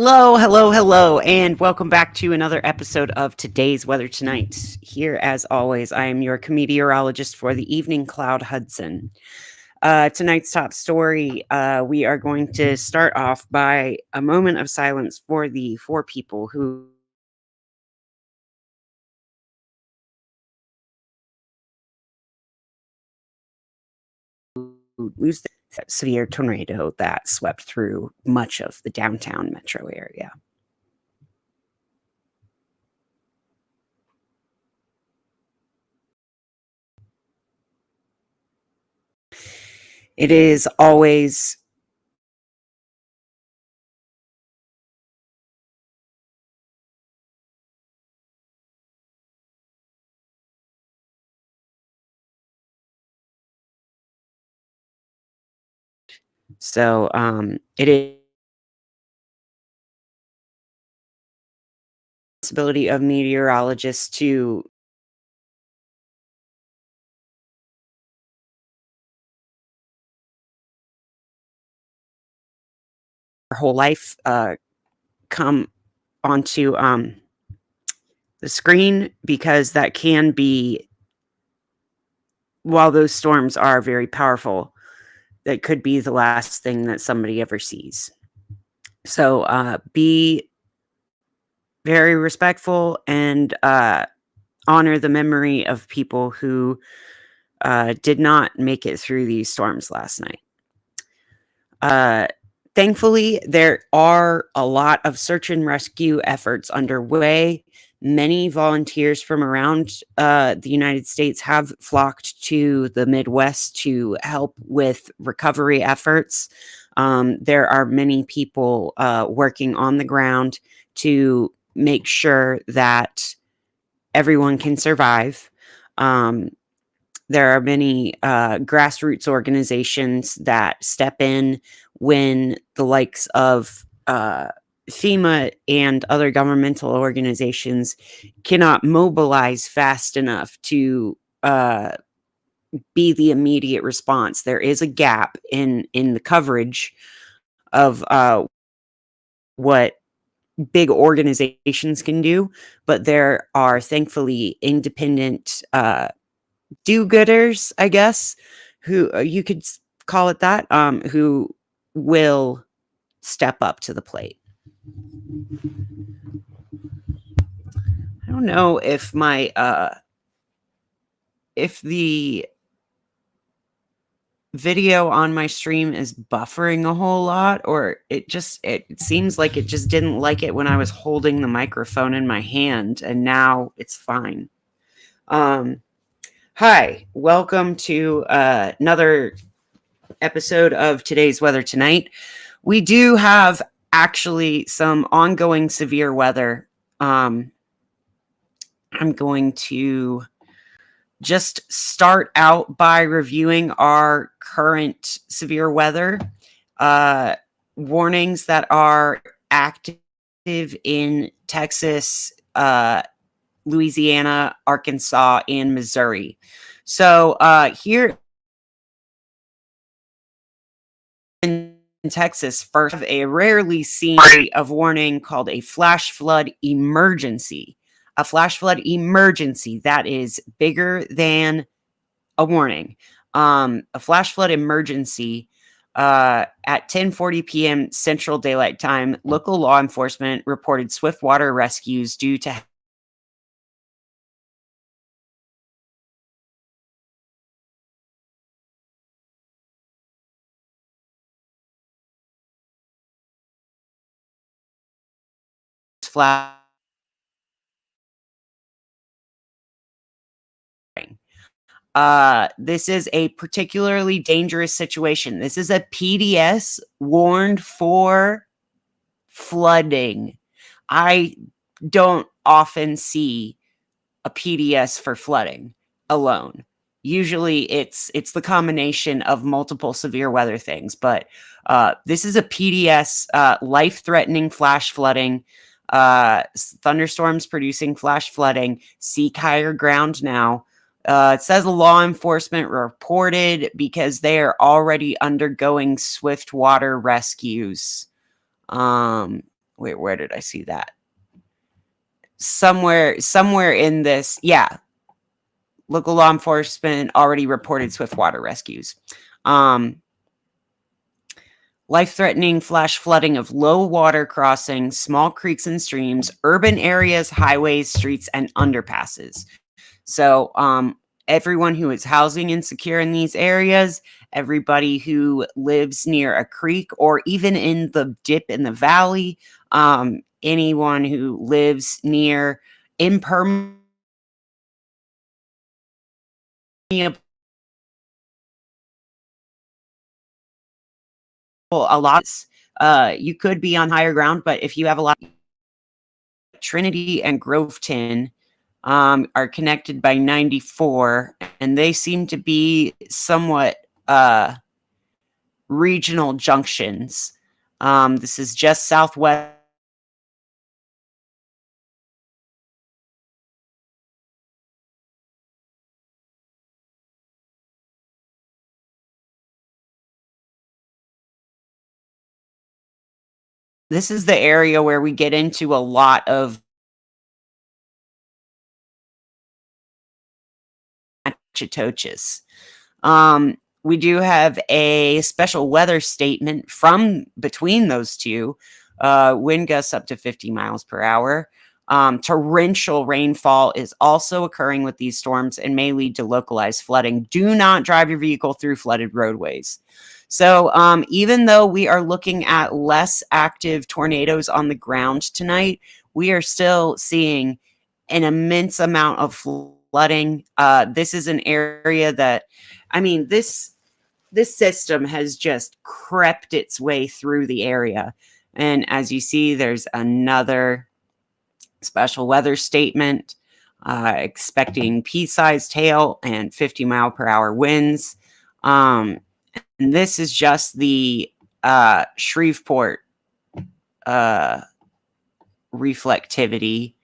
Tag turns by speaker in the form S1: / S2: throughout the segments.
S1: Hello, hello, hello, and welcome back to another episode of Today's Weather Tonight. Here, as always, I am your meteorologist for the evening cloud, Hudson. Tonight's top story, we are going to start off by a moment of silence for the four people who lose the severe tornado that swept through much of the downtown metro area. It is always so it is responsibility of meteorologists to our whole life come onto the screen, because that can be, while those storms are very powerful, that could be the last thing that somebody ever sees. So be very respectful and honor the memory of people who did not make it through these storms last night. Thankfully, there are a lot of search and rescue efforts underway. Many volunteers from around the United States have flocked to the Midwest to help with recovery efforts. There are many people working on the ground to make sure that everyone can survive. There are many grassroots organizations that step in when the likes of FEMA and other governmental organizations cannot mobilize fast enough to be the immediate response. There is a gap in the coverage of what big organizations can do, but there are thankfully independent do-gooders, I guess, who you could call it that, who will step up to the plate. I don't know if my if the video on my stream is buffering a whole lot, or it seems like it just didn't like it when I was holding the microphone in my hand, and now it's fine. Hi, welcome to another episode of Today's Weather Tonight. We do have actually some ongoing severe weather. I'm going to just start out by reviewing our current severe weather warnings that are active in Texas, Louisiana, Arkansas, and Missouri. So here in Texas, first, a rarely seen of warning called a flash flood emergency. A flash flood emergency that is bigger than a warning. A flash flood emergency at 10:40 p.m. Central Daylight Time. Local law enforcement reported swift water rescues due to flash. This is a particularly dangerous situation. This is a PDS warned for flooding. I don't often see a PDS for flooding alone. Usually it's the combination of multiple severe weather things, but this is a PDS, life-threatening flash flooding, thunderstorms producing flash flooding. Seek higher ground now. It says law enforcement reported because they are already undergoing swift water rescues. Wait, where did I see that? Somewhere in this. Yeah. Local law enforcement already reported swift water rescues. Life-threatening flash flooding of low water crossings, small creeks and streams, urban areas, highways, streets, and underpasses. So, everyone who is housing insecure in these areas, everybody who lives near a creek or even in the dip in the valley, anyone who lives near impermeable, a lot. You could be on higher ground, but if you have a lot, Trinity and Groveton are connected by 94, and they seem to be somewhat regional junctions. This is just southwest. This is the area where we get into a lot of Natchitoches. We do have a special weather statement from between those two. Wind gusts up to 50 miles per hour. Torrential rainfall is also occurring with these storms and may lead to localized flooding. Do not drive your vehicle through flooded roadways. So even though we are looking at less active tornadoes on the ground tonight, we are still seeing an immense amount of flooding. This is an area that, I mean, this system has just crept its way through the area. And as you see, there's another special weather statement expecting pea-sized hail and 50-mile-per-hour winds. And this is just the Shreveport reflectivity.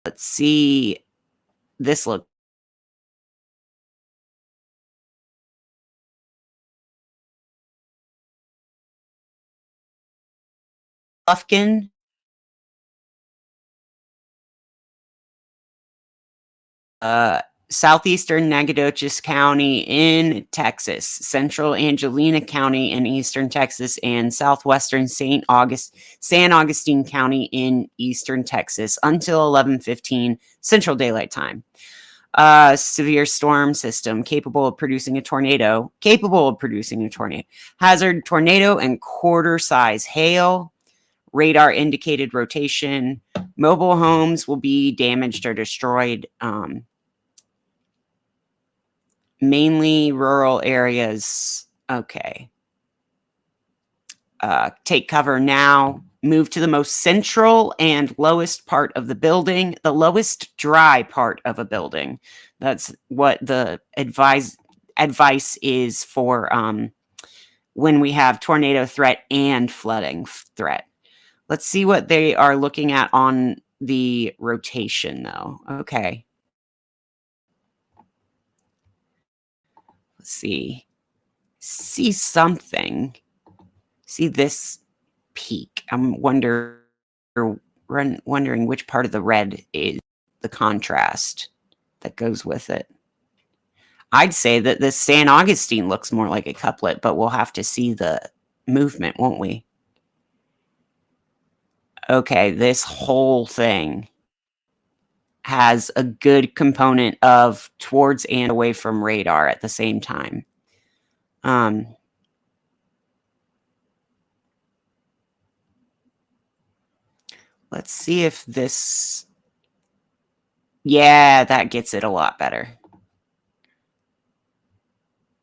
S1: Let's see. This look. Lufkin. Southeastern Nacogdoches County in Texas, Central Angelina County in eastern Texas, and southwestern San Augustine County in eastern Texas until 11:15 Central Daylight Time. Severe storm system capable of producing a tornado. Hazard tornado and quarter-size hail. Radar indicated rotation. Mobile homes will be damaged or destroyed. Mainly rural areas. Okay. Take cover now. Move to the most central and lowest part of the building. The lowest dry part of a building. That's what the advice is for when we have tornado threat and flooding threat. Let's see what they are looking at on the rotation, though. Okay. Let's see. See something. See this peak. I'm wondering which part of the red is the contrast that goes with it. I'd say that this San Augustine looks more like a couplet, but we'll have to see the movement, won't we? Okay, this whole thing has a good component of towards and away from radar at the same time. Let's see if this... Yeah, that gets it a lot better.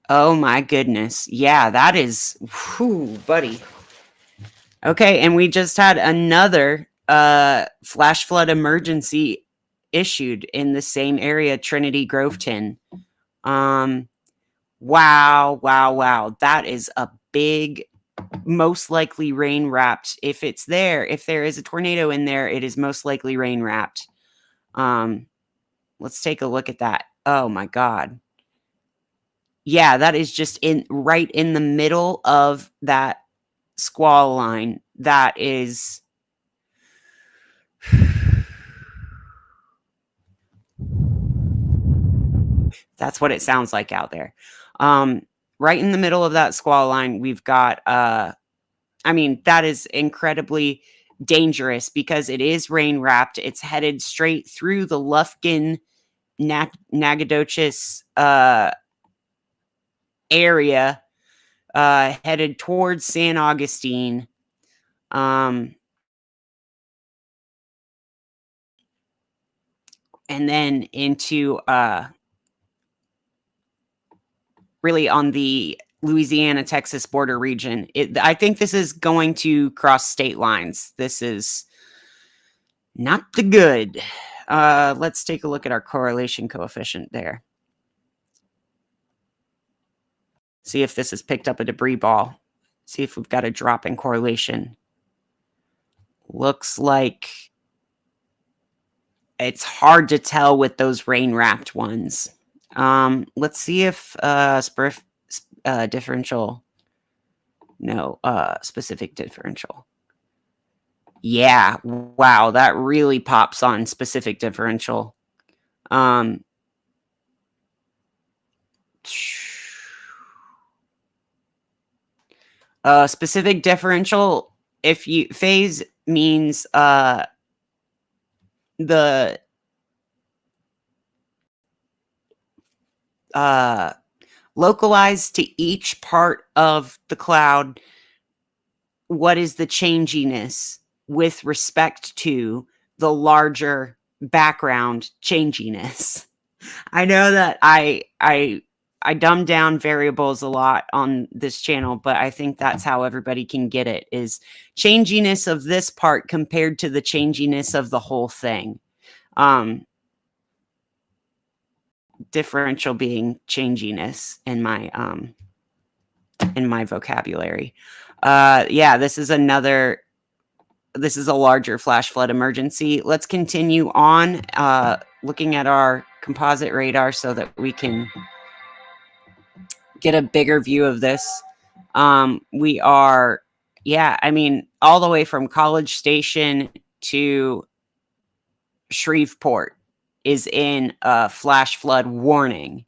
S1: Oh my goodness. Yeah, that is... Whew, buddy. Okay, and we just had another flash flood emergency issued in the same area, Trinity Groveton. Wow. That is a big, most likely rain wrapped. If there is a tornado in there, it is most likely rain wrapped. Let's take a look at that. Oh my God. yeah, that is just right in the middle of that squall line. That is that's what it sounds like out there. Right in the middle of that squall line, we've got I mean, that is incredibly dangerous because it is rain wrapped. It's headed straight through the Lufkin Nacogdoches area, headed towards San Augustine. And then into really on the Louisiana-Texas border region. I think this is going to cross state lines. This is not the good. Let's take a look at our correlation coefficient there. See if this has picked up a debris ball. See if we've got a drop in correlation. Looks like it's hard to tell with those rain-wrapped ones. Let's see if differential. No, specific differential. Yeah, wow, that really pops on specific differential. Specific differential, if you phase means the localized to each part of the cloud, what is the changiness with respect to the larger background changiness. I know that I dumb down variables a lot on this channel, but I think that's how everybody can get it, is changiness of this part compared to the changiness of the whole thing. Differential being changiness in my vocabulary. Yeah, this is a larger flash flood emergency. Let's continue on looking at our composite radar so that we can get a bigger view of this. We are, yeah, I mean, all the way from College Station to Shreveport is in a flash flood warning.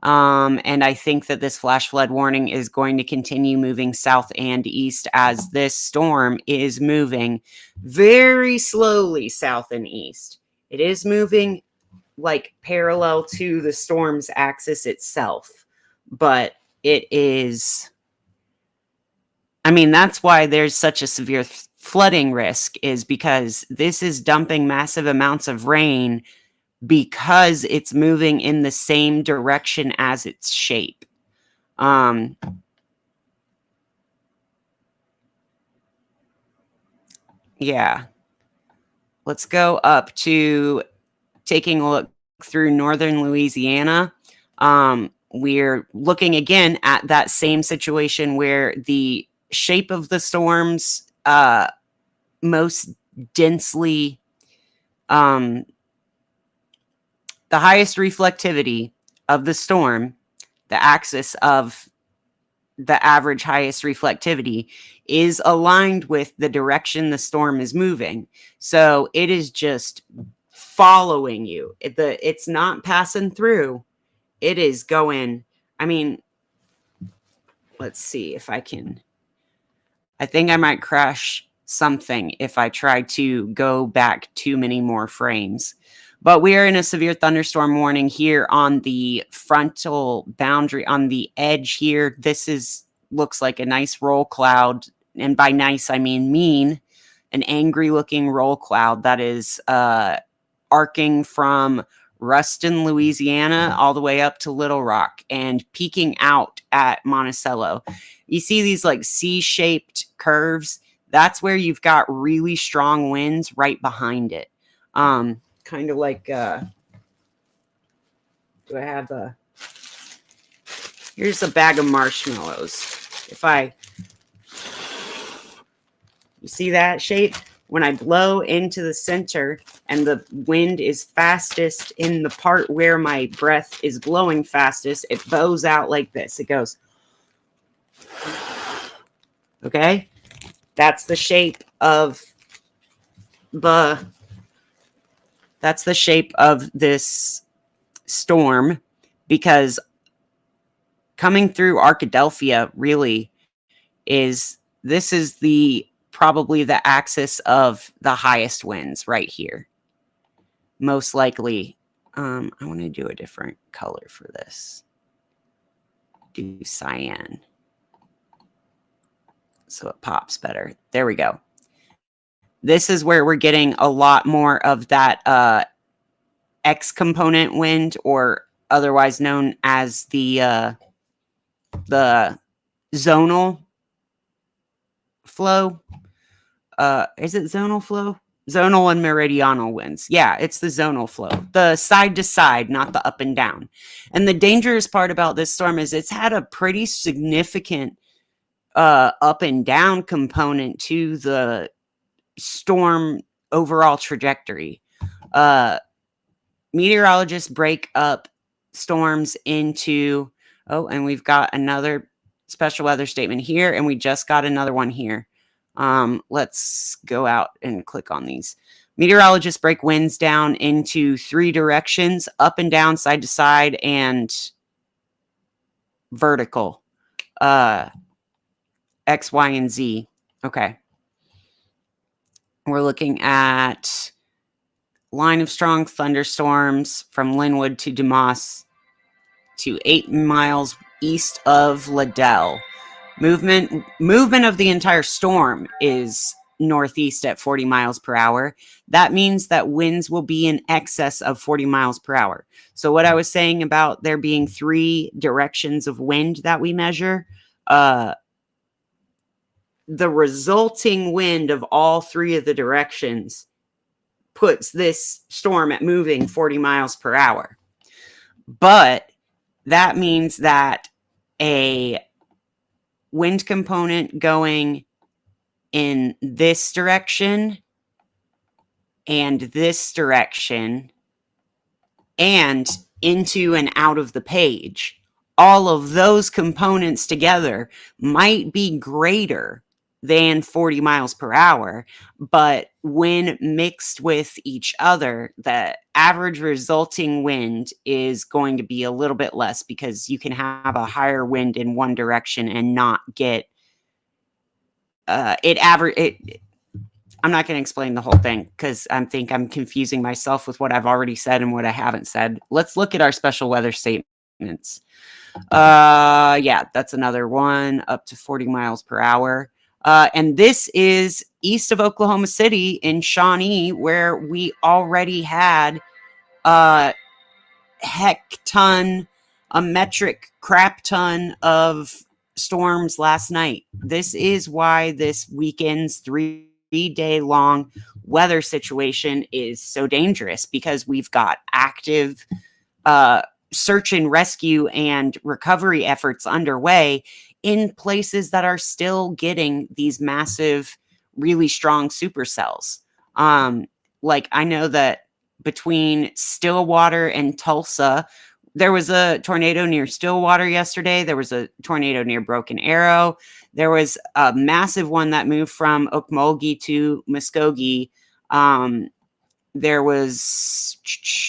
S1: And I think that this flash flood warning is going to continue moving south and east as this storm is moving very slowly south and east. It is moving like parallel to the storm's axis itself, but it is, I mean, that's why there's such a severe flooding risk, is because this is dumping massive amounts of rain because it's moving in the same direction as its shape. Yeah. Let's go up to taking a look through northern Louisiana. We're looking again at that same situation where the shape of the storms most densely, the highest reflectivity of the storm, the axis of the average highest reflectivity, is aligned with the direction the storm is moving. So it is just following you. It's not passing through. It is going, I mean, let's see if I can. I think I might crash something if I try to go back too many more frames. But we are in a severe thunderstorm warning here on the frontal boundary, on the edge here. This looks like a nice roll cloud. And by nice, I mean mean. An angry looking roll cloud that is arcing from Ruston, Louisiana, all the way up to Little Rock and peaking out at Monticello. You see these like C-shaped curves? That's where you've got really strong winds right behind it. Kind of like, do I have here's a bag of marshmallows. You see that shape? when I blow into the center and the wind is fastest in the part where my breath is blowing fastest, it bows out like this. It goes, okay? That's the shape of this storm, because coming through Arkadelphia really is probably the axis of the highest winds right here. Most likely. I want to do a different color for this. Do cyan. So it pops better. There we go. This is where we're getting a lot more of that X component wind, or otherwise known as the zonal flow. Is it zonal flow? Zonal and meridional winds. Yeah, it's the zonal flow. The side to side, not the up and down. And the dangerous part about this storm is it's had a pretty significant up and down component to the storm overall trajectory. Meteorologists break up storms into, and we've got another special weather statement here, and we just got another one here. Let's go out and click on these. Meteorologists break winds down into 3 directions: up and down, side to side, and vertical. X, Y, and Z. Okay. We're looking at line of strong thunderstorms from Linwood to Dumas to 8 miles east of Liddell. Movement of the entire storm is northeast at 40 miles per hour. That means that winds will be in excess of 40 miles per hour. So what I was saying about there being 3 directions of wind that we measure, the resulting wind of all 3 of the directions puts this storm at moving 40 miles per hour. But that means that a wind component going in this direction and this direction and into and out of the page, all of those components together might be greater than 40 miles per hour, but when mixed with each other, the average resulting wind is going to be a little bit less, because you can have a higher wind in one direction and not get I'm not going to explain the whole thing, because I think I'm confusing myself with what I've already said and what I haven't said. Let's look at our special weather statements. Yeah, that's another one, up to 40 miles per hour. And this is east of Oklahoma City in Shawnee, where we already had a metric crap ton of storms last night. This is why this weekend's 3-day long weather situation is so dangerous, because we've got active search and rescue and recovery efforts underway in places that are still getting these massive, really strong supercells. Like, I know that between Stillwater and Tulsa, there was a tornado near Stillwater yesterday. There was a tornado near Broken Arrow. There was a massive one that moved from Okmulgee to Muskogee. There was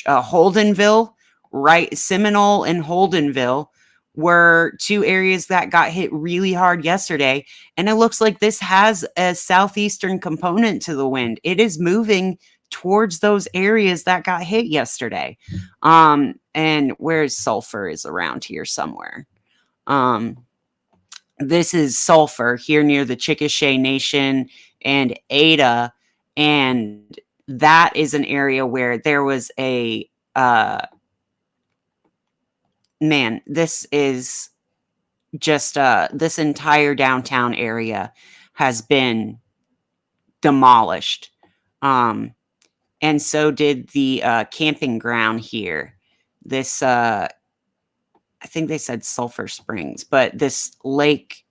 S1: Holdenville, right? Seminole and Holdenville were 2 areas that got hit really hard yesterday. And it looks like this has a southeastern component to the wind. It is moving towards those areas that got hit yesterday. And where's Sulphur is around here somewhere. This is Sulphur here near the Chickasha Nation and Ada. And that is an area where there was a, man, this is just, this entire downtown area has been demolished. And so did the camping ground here. This, I think they said Sulphur Springs, but this lake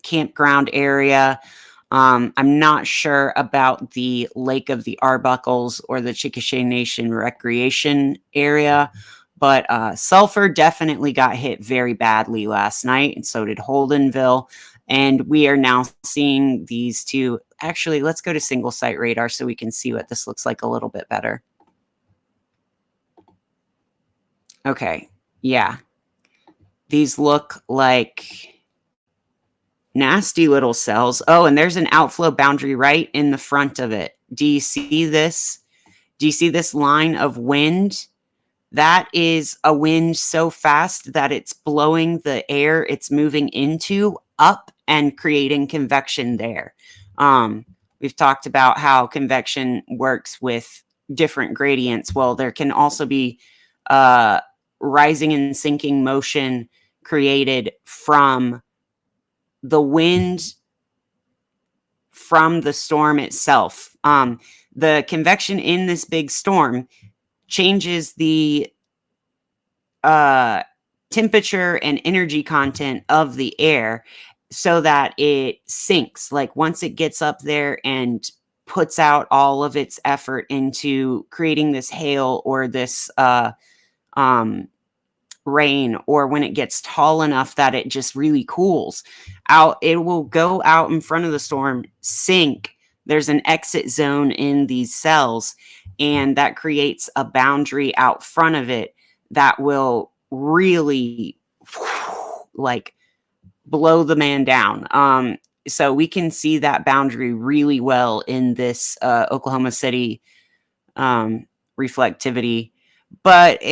S1: campground area, I'm not sure about the Lake of the Arbuckles or the Chickasha Nation Recreation area, but Sulphur definitely got hit very badly last night, and so did Holdenville. And we are now seeing these two. Actually, let's go to single site radar so we can see what this looks like a little bit better. Okay, yeah. These look like nasty little cells. Oh, and there's an outflow boundary right in the front of it. Do you see this? Do you see this line of wind? That is a wind so fast that it's blowing the air it's moving into up and creating convection there. We've talked about how convection works with different gradients. Well, there can also be rising and sinking motion created from the wind from the storm itself. The convection in this big storm changes the temperature and energy content of the air so that it sinks. Like once it gets up there and puts out all of its effort into creating this hail or this rain, or when it gets tall enough that it just really cools out, it will go out in front of the storm, sink. There's an exit zone in these cells, and that creates a boundary out front of it that will really like blow the man down. So we can see that boundary really well in this Oklahoma City reflectivity. But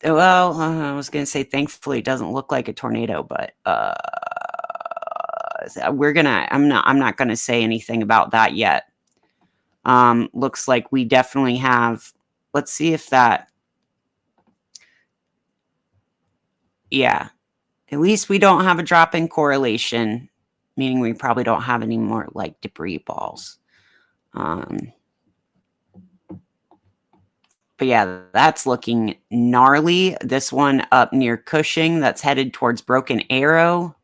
S1: well, I was going to say, thankfully, it doesn't look like a tornado, but I'm not going to say anything about that yet. Looks like we definitely have, let's see if that, yeah, at least we don't have a drop in correlation, meaning we probably don't have any more like debris balls. But yeah, that's looking gnarly. This one up near Cushing, that's headed towards Broken Arrow.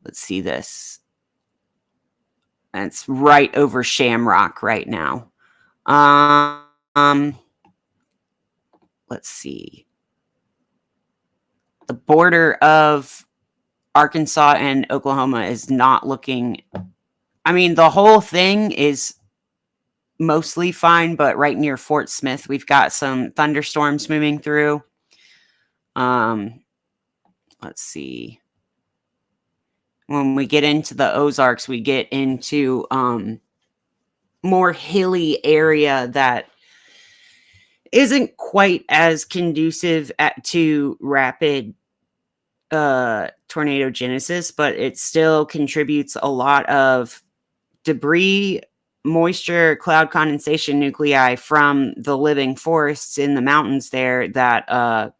S1: Let's see this. And it's right over Shamrock right now. Let's see. The border of Arkansas and Oklahoma is not looking... I mean, the whole thing is mostly fine, but right near Fort Smith, we've got some thunderstorms moving through. Let's see. When we get into the Ozarks, we get into more hilly area that isn't quite as conducive to rapid tornado genesis, but it still contributes a lot of debris, moisture, cloud condensation nuclei from the living forests in the mountains there that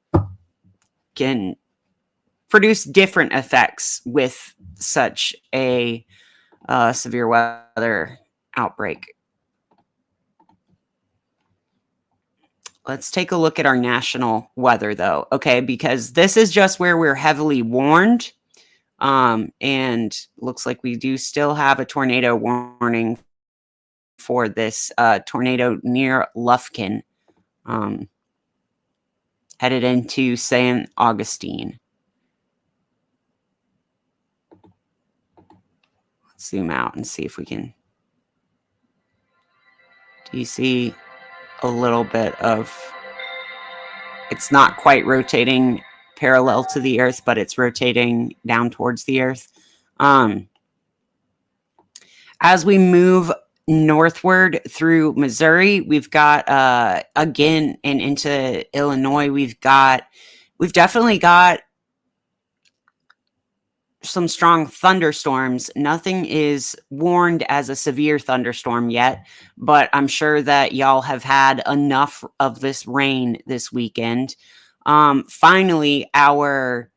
S1: can produce different effects with such a severe weather outbreak. Let's take a look at our national weather, though, okay? Because this is just where we're heavily warned. And looks like we do still have a tornado warning for this tornado near Lufkin, headed into San Augustine. Let's zoom out and see if we can... Do you see a little bit of... It's not quite rotating parallel to the Earth, but it's rotating down towards the Earth. As we move northward through Missouri, we've got again, and into Illinois, we've definitely got some strong thunderstorms. Nothing is warned as a severe thunderstorm yet, but I'm sure that y'all have had enough of this rain this weekend. Finally, our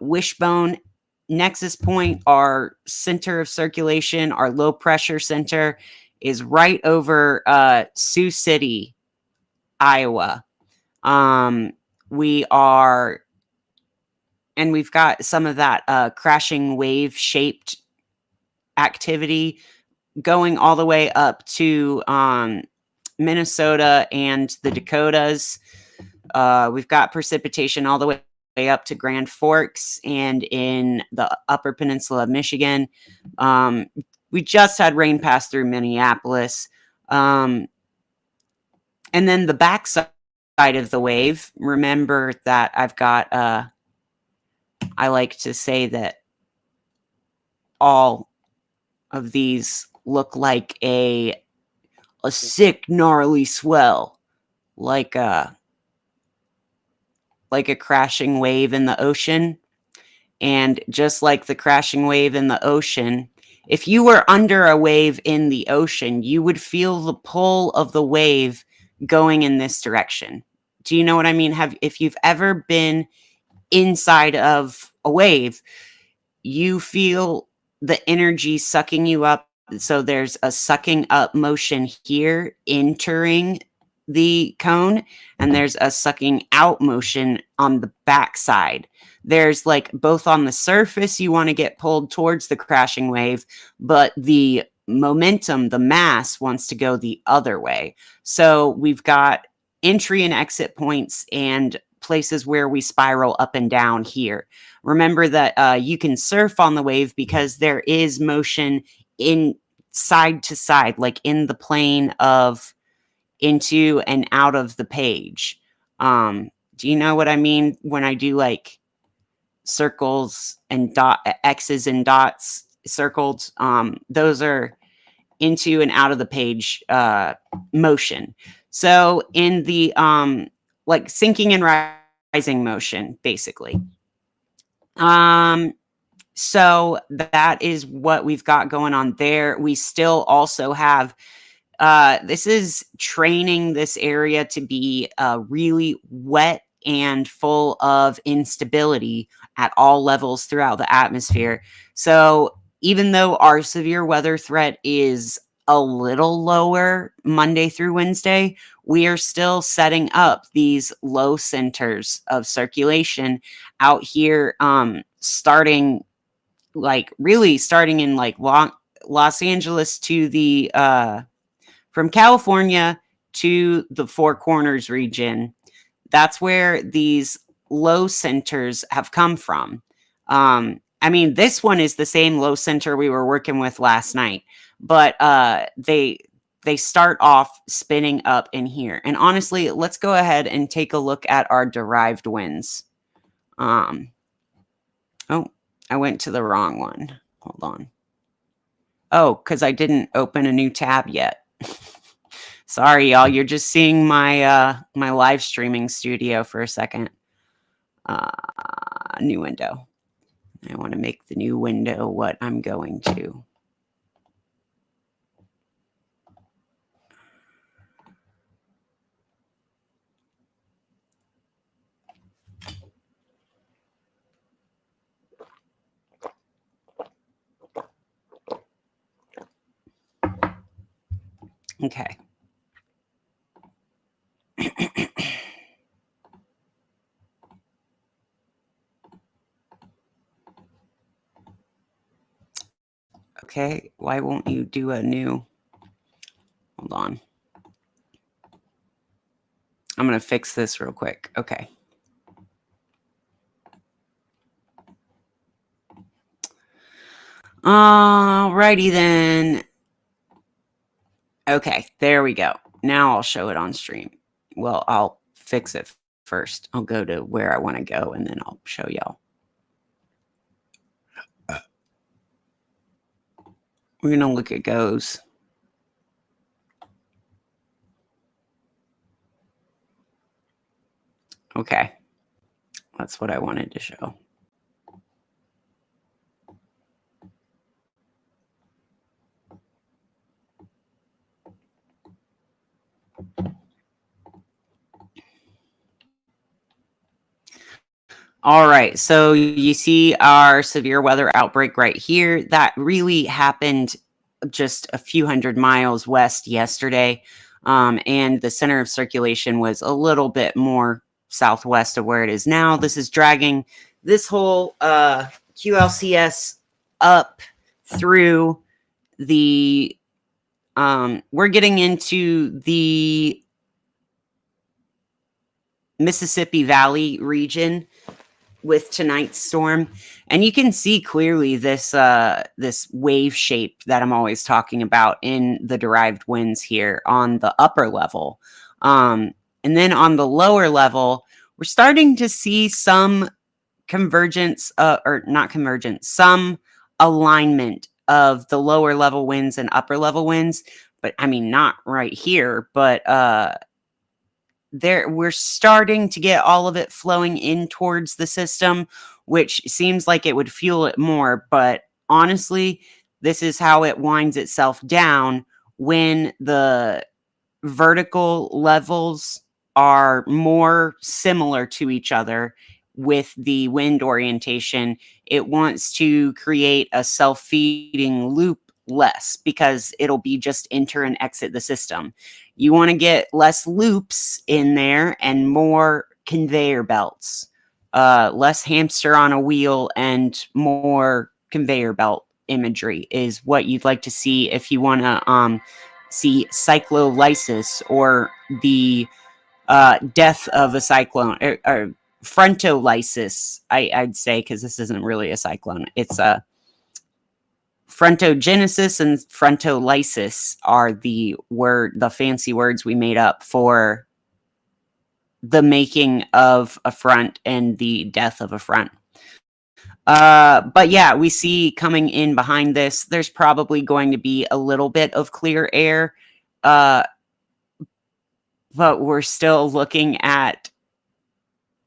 S1: wishbone nexus point, our center of circulation, our low pressure center, is right over Sioux City, Iowa. We've got some of that crashing wave shaped activity going all the way up to Minnesota and the Dakotas. We've got precipitation all the way up to Grand Forks and in the Upper Peninsula of Michigan. We just had rain pass through Minneapolis. And then the backside of the wave, remember that I've got, I like to say that all of these look like a sick, gnarly swell, like a crashing wave in the ocean. And just like the crashing wave in the ocean, if you were under a wave in the ocean, you would feel the pull of the wave going in this direction. Do you know what I mean? If you've ever been inside of a wave, you feel the energy sucking you up. So there's a sucking up motion here entering the cone, and there's a sucking out motion on the backside. There's like both on the surface, you want to get pulled towards the crashing wave, but the momentum, the mass wants to go the other way. So we've got entry and exit points and places where we spiral up and down here. Remember that you can surf on the wave because there is motion in side to side, like in the plane of into and out of the page. Do you know what I mean when I do like circles and X's and dots circled? Those are into and out of the page motion. So in the like sinking and rising motion, basically. So that is what we've got going on there. We still also have this is training this area to be really wet and full of instability at all levels throughout the atmosphere. So even though our severe weather threat is a little lower Monday through Wednesday, we are still setting up these low centers of circulation out here, starting in like Los Angeles to the from California to the Four Corners region. That's where these low centers have come from. I mean, this one is the same low center we were working with last night, but they start off spinning up in here. And honestly, let's go ahead and take a look at our derived winds. Oh, I went to the wrong one. Hold on. Oh, because I didn't open a new tab yet. Sorry, y'all. You're just seeing my my live streaming studio for a second. New window. I want to make the new window what I'm going to. Okay. Okay, why won't you do a new? Hold on. I'm going to fix this real quick. Okay. Alrighty then. Okay, there we go. Now I'll show it on stream. Well, I'll fix it first. I'll go to where I want to go and then I'll show y'all. We're going to look at goes. Okay. That's what I wanted to show. All right, so you see our severe weather outbreak right here. That really happened just a few hundred miles west yesterday, and the center of circulation was a little bit more southwest of where it is now. This is dragging this whole QLCS up through the we're getting into the Mississippi Valley region with tonight's storm, and you can see clearly this this wave shape that I'm always talking about in the derived winds here on the upper level. And then on the lower level, we're starting to see some convergence, or not convergence, some alignment of the lower level winds and upper level winds. But I mean, not right here, but we're starting to get all of it flowing in towards the system, which seems like it would fuel it more. But honestly, this is how it winds itself down when the vertical levels are more similar to each other with the wind orientation. It wants to create a self-feeding loop less, because it'll be just enter and exit the system. You want to get less loops in there and more conveyor belts, less hamster on a wheel and more conveyor belt imagery is what you'd like to see if you want to see cyclolysis, or the death of a cyclone, or frontolysis, I'd say, because this isn't really a cyclone. It's a frontogenesis, and frontolysis are the fancy words we made up for the making of a front and the death of a front. But yeah, we see coming in behind this, there's probably going to be a little bit of clear air, but we're still looking at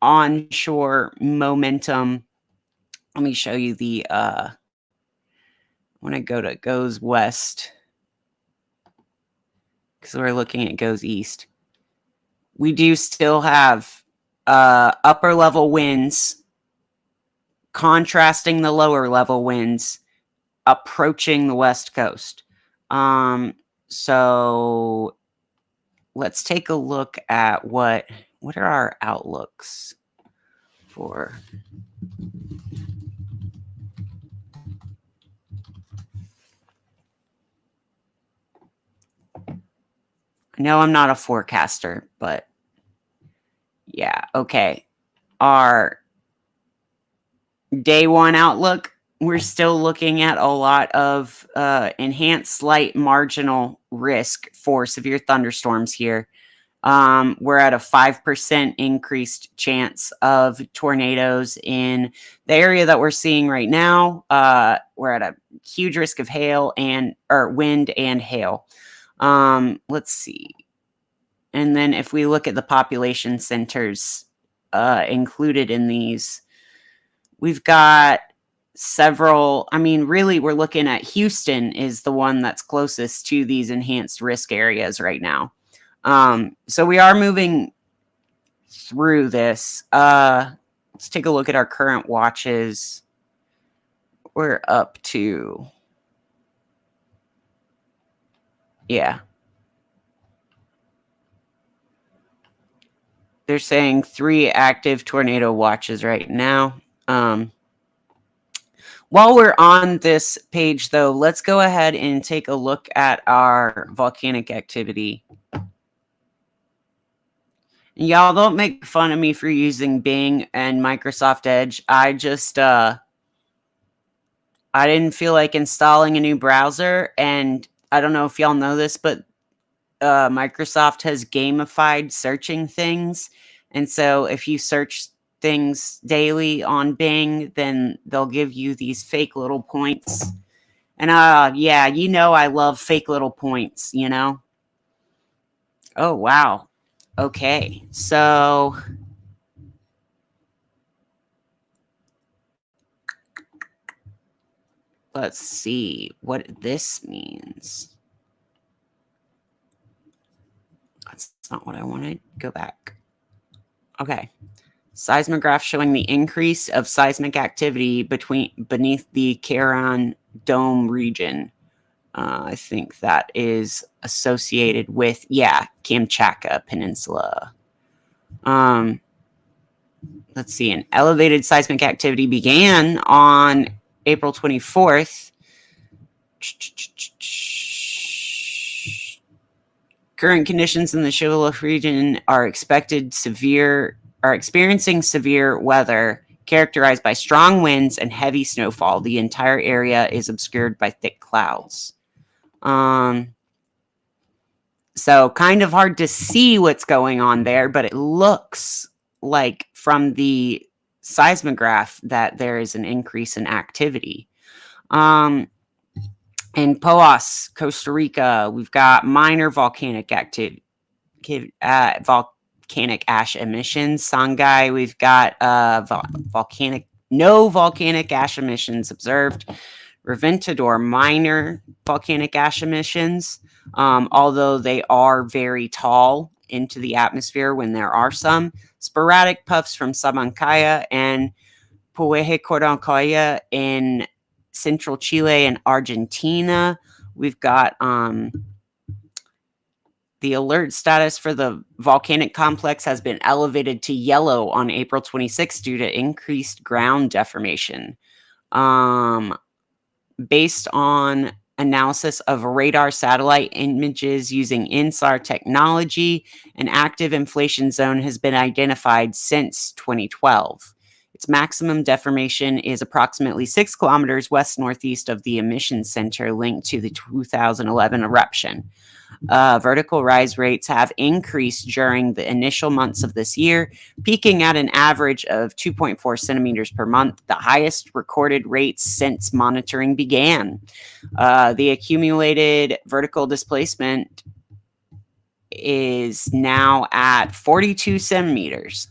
S1: onshore momentum. Let me show you the when I goes west, because we're looking at goes east. We do still have upper level winds contrasting the lower level winds approaching the west coast. So let's take a look at what are our outlooks for. I know I'm not a forecaster, but yeah, okay. Our day one outlook, we're still looking at a lot of enhanced slight marginal risk for severe thunderstorms here. We're at a 5% increased chance of tornadoes in the area that we're seeing right now. We're at a huge risk of wind and hail. Let's see. And then if we look at the population centers included in these, we've got several. I mean, really, we're looking at Houston is the one that's closest to these enhanced risk areas right now. So we are moving through this. Let's take a look at our current watches. We're up to, yeah. They're saying 3 active tornado watches right now. While we're on this page, though, let's go ahead and take a look at our volcanic activity. Y'all don't make fun of me for using Bing and Microsoft Edge. I just, I didn't feel like installing a new browser, and I don't know if y'all know this, but Microsoft has gamified searching things. And so if you search things daily on Bing, then they'll give you these fake little points. And yeah, you know I love fake little points, you know? Oh, wow. Okay, so let's see what this means. That's not what I wanted. Go back. Okay. Seismograph showing the increase of seismic activity beneath the Caron Dome region. I think that is associated with, Kamchatka Peninsula. Let's see. An elevated seismic activity began on April 24th. Current conditions in the Shivalik region are experiencing severe weather characterized by strong winds and heavy snowfall. The entire area is obscured by thick clouds. So kind of hard to see what's going on there, but it looks like from the seismograph that there is an increase in activity. In Poas, Costa Rica, we've got minor volcanic activity, volcanic ash emissions. Sangay, we've got no volcanic ash emissions observed. Reventador, minor volcanic ash emissions, although they are very tall into the atmosphere when there are some. Sporadic puffs from Sabancaya and Puejecorancaya in central Chile and Argentina. We've got the alert status for the volcanic complex has been elevated to yellow on April 26th due to increased ground deformation. Based on analysis of radar satellite images using INSAR technology, an active inflation zone has been identified since 2012. Its maximum deformation is approximately 6 kilometers west-northeast of the emission center linked to the 2011 eruption. Vertical rise rates have increased during the initial months of this year, peaking at an average of 2.4 centimeters per month, the highest recorded rates since monitoring began. The accumulated vertical displacement is now at 42 centimeters.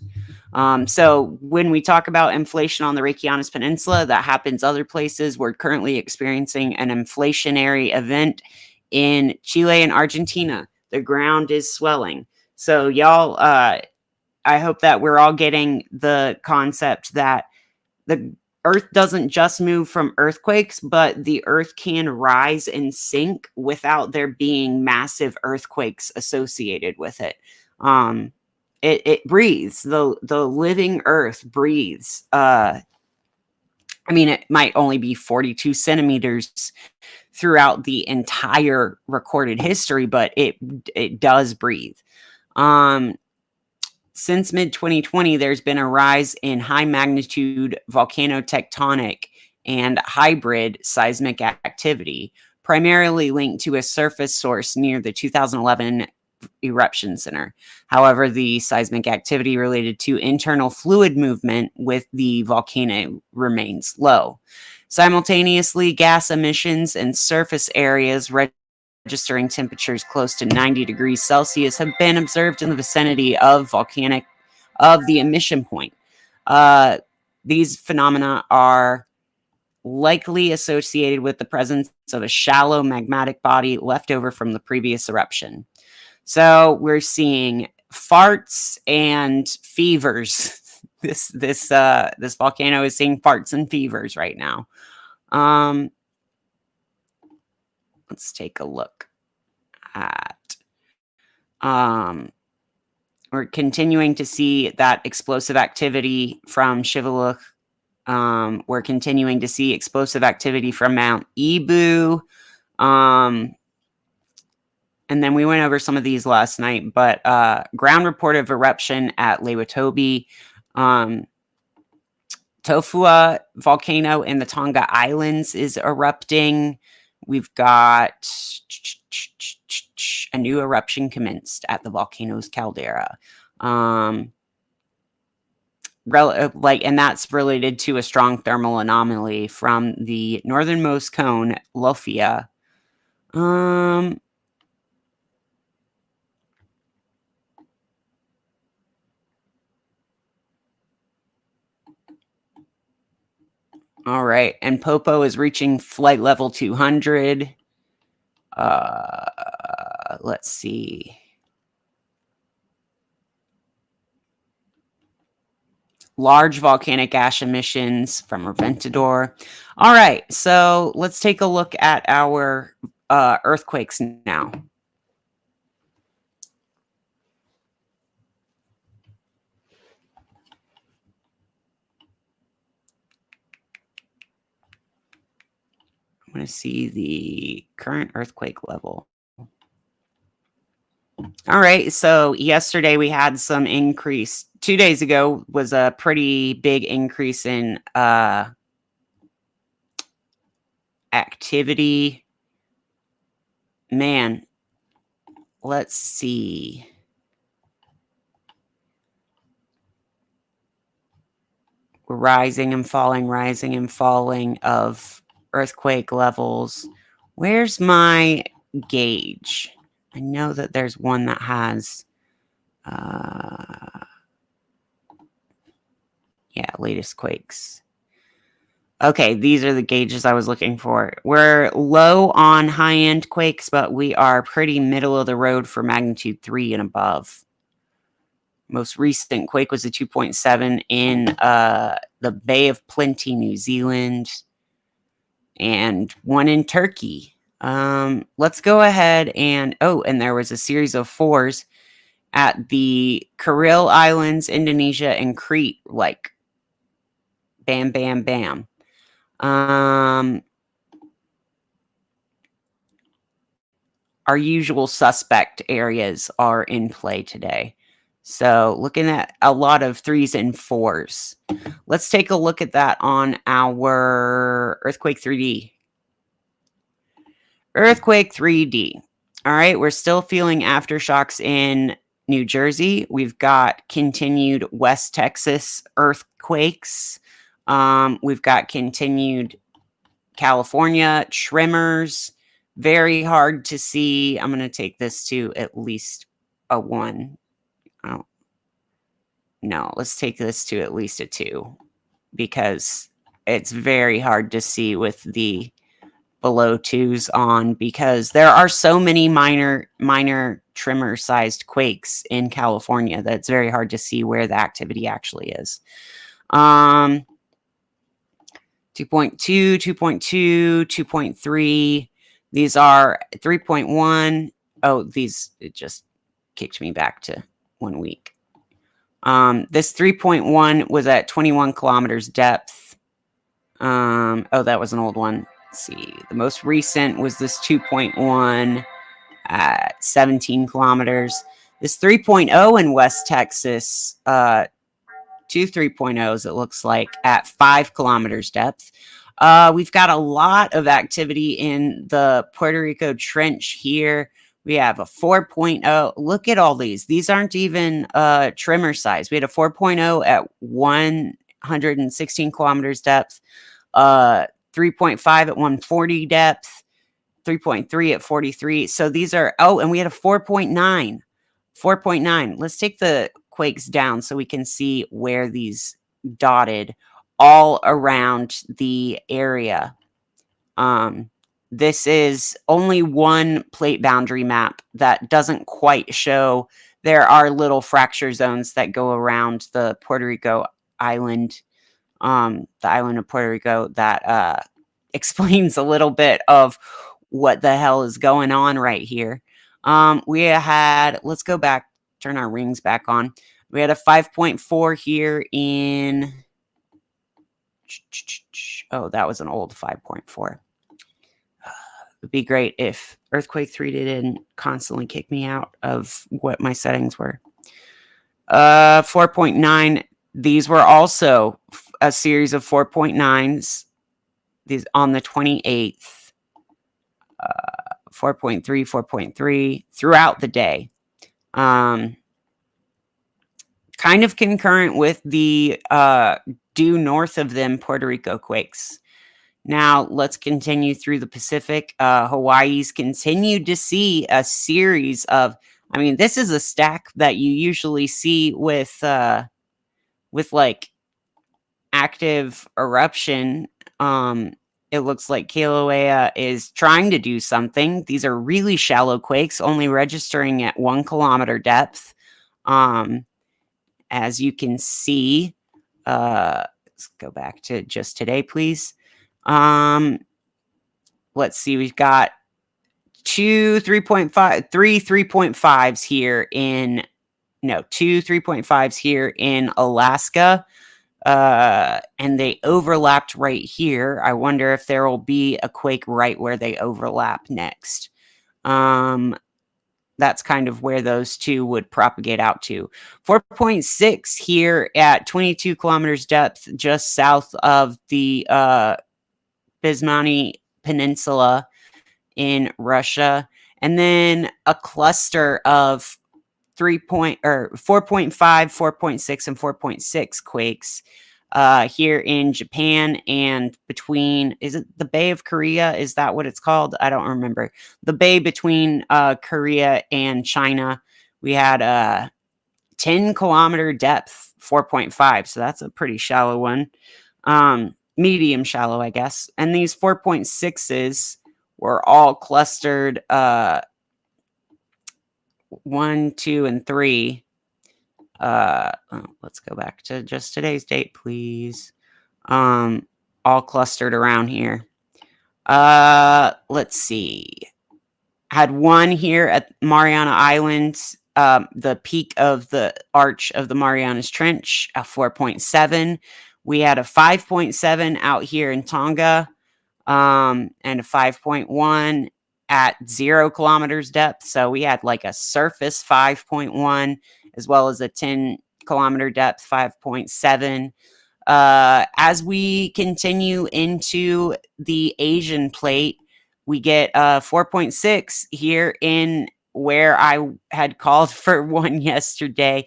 S1: So when we talk about inflation on the Reykjanes Peninsula, that happens other places. We're currently experiencing an inflationary event in Chile and Argentina. The ground is swelling. So y'all, I hope that we're all getting the concept that the Earth doesn't just move from earthquakes, but the Earth can rise and sink without there being massive earthquakes associated with it. It breathes. The living Earth breathes. I mean, it might only be 42 centimeters throughout the entire recorded history, but it does breathe. Since mid-2020, there's been a rise in high-magnitude volcanotectonic and hybrid seismic activity, primarily linked to a surface source near the 2011 eruption center. However, the seismic activity related to internal fluid movement with the volcano remains low. Simultaneously, gas emissions and surface areas registering temperatures close to 90 degrees Celsius have been observed in the vicinity of the emission point. These phenomena are likely associated with the presence of a shallow magmatic body left over from the previous eruption. So we're seeing farts and fevers. This volcano is seeing farts and fevers right now. Let's take a look at. We're continuing to see that explosive activity from Shivaluk. We're continuing to see explosive activity from Mount Ibu. And then we went over some of these last night, but ground report of eruption at Lewatobi. Tofua volcano in the Tonga Islands is erupting. We've got a new eruption commenced at the volcano's caldera. And that's related to a strong thermal anomaly from the northernmost cone, Lofia. All right, and Popo is reaching flight level 200. Let's see. Large volcanic ash emissions from Reventador. All right, so let's take a look at our earthquakes now. I'm going to see the current earthquake level. All right. So yesterday we had some increase. 2 days ago was a pretty big increase in activity. Man, let's see. We're rising and falling of earthquake levels. Where's my gauge? I know that there's one that has latest quakes. Okay, these are the gauges I was looking for. We're low on high-end quakes, but we are pretty middle of the road for magnitude 3 and above. Most recent quake was a 2.7 in the Bay of Plenty, New Zealand, and one in Turkey. Let's go ahead and there was a series of 4s at the Kuril Islands, Indonesia, and Crete. Like, bam, bam, bam. Our usual suspect areas are in play today. So looking at a lot of 3s and 4s. Let's take a look at that on our Earthquake 3D. Earthquake 3D. All right, we're still feeling aftershocks in New Jersey. We've got continued West Texas earthquakes. We've got continued California tremors. Very hard to see. I'm going to take this to at least a 1. Oh, no, let's take this to at least a 2 because it's very hard to see with the below 2s on because there are so many minor tremor sized quakes in California that it's very hard to see where the activity actually is. 2.2, 2.2, 2.3. These are 3.1. Oh, it just kicked me back to 1 week. This 3.1 was at 21 kilometers depth. That was an old one. Let's see. The most recent was this 2.1 at 17 kilometers. This 3.0 in West Texas, 2 3.0s, it looks like, at 5 kilometers depth. We've got a lot of activity in the Puerto Rico Trench here. We have a 4.0. Look at all these. These aren't even tremor size. We had a 4.0 at 116 kilometers depth, 3.5 at 140 depth, 3.3 at 43. So these are, and we had a 4.9. 4.9. Let's take the quakes down so we can see where these dotted all around the area. This is only one plate boundary map that doesn't quite show. There are little fracture zones that go around the Puerto Rico island, the island of Puerto Rico, that explains a little bit of what the hell is going on right here. We had, let's go back, turn our rings back on. We had a 5.4 here in, that was an old 5.4. It'd be great if Earthquake 3 didn't constantly kick me out of what my settings were. 4.9. These were also a series of 4.9s. These on the 28th. 4.3, 4.3 throughout the day. Kind of concurrent with the due north of them Puerto Rico quakes. Now, let's continue through the Pacific. Hawaii's continued to see a series of, this is a stack that you usually see with like active eruption. It looks like Kilauea is trying to do something. These are really shallow quakes, only registering at 1 kilometer depth. As you can see, let's go back to just today, please. Let's see, we've got 2 3.5s here in, 2 3.5s here in Alaska. And they overlapped right here. I wonder if there will be a quake right where they overlap next. There that's kind of where those two would propagate out to. 4.6 here at 22 kilometers depth, just south of the Bismani Peninsula in Russia. And then a cluster of 4.5, 4.6, and 4.6 quakes here in Japan and between, is it the Bay of Korea? Is that what it's called? I don't remember. The bay between Korea and China. We had a 10-kilometer depth, 4.5. So that's a pretty shallow one. Medium shallow, I guess. And these 4.6s were all clustered 1, 2, and 3. Let's go back to just today's date, please. All clustered around here. Let's see. Had one here at Mariana Islands, the peak of the arch of the Marianas Trench, a 4.7. We had a 5.7 out here in Tonga, and a 5.1 at 0 kilometers depth. So we had like a surface 5.1 as well as a 10-kilometer depth 5.7. As we continue into the Asian plate, we get 4.6 here in where I had called for one yesterday,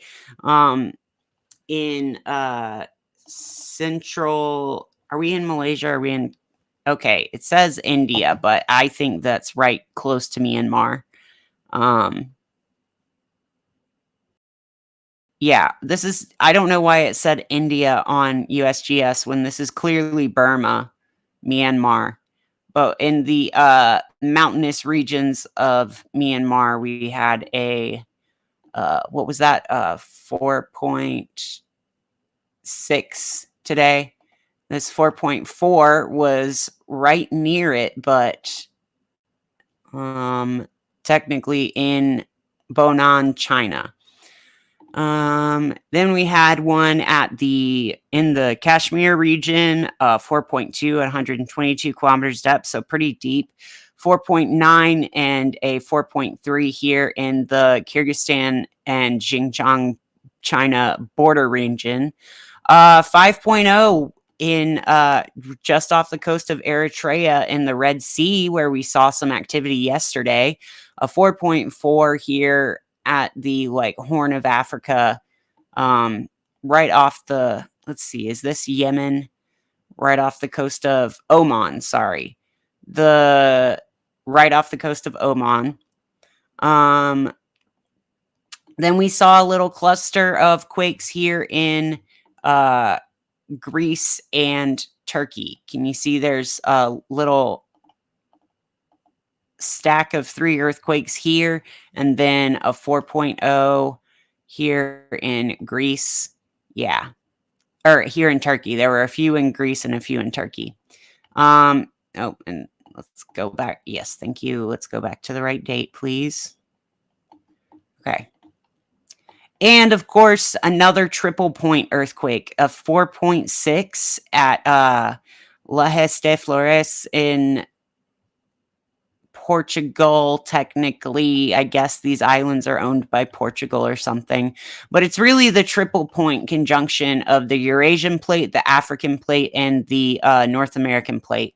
S1: in central. Are we in Malaysia? Are we in? Okay, it says India, but I think that's right close to Myanmar. Yeah, this is, I don't know why it said India on USGS when this is clearly Burma, Myanmar. But in the mountainous regions of Myanmar, we had a, what was that? 4.6 today. This 4.4 was right near it, but technically in Bonan, China. Then we had one in the Kashmir region, 4.2 at 122 kilometers depth, so pretty deep. 4.9 and a 4.3 here in the Kyrgyzstan and Xinjiang, China border region. 5.0 in just off the coast of Eritrea in the Red Sea, where we saw some activity yesterday. A 4.4 here at the Horn of Africa, right off the, let's see, is this Yemen? Right off the coast of Oman, sorry. Right off the coast of Oman. Then we saw a little cluster of quakes here in Greece and Turkey. Can you see there's a little stack of 3 earthquakes here, and then a 4.0 here in Greece. Yeah. Or here in Turkey. There were a few in Greece and a few in Turkey. Oh, and let's go back. Yes, thank you. Let's go back to the right date, please. Okay. And of course, another triple point earthquake, a 4.6 at Lajes de Flores in Portugal. Technically, I guess these islands are owned by Portugal or something, but it's really the triple point conjunction of the Eurasian plate, the African plate, and the North American plate.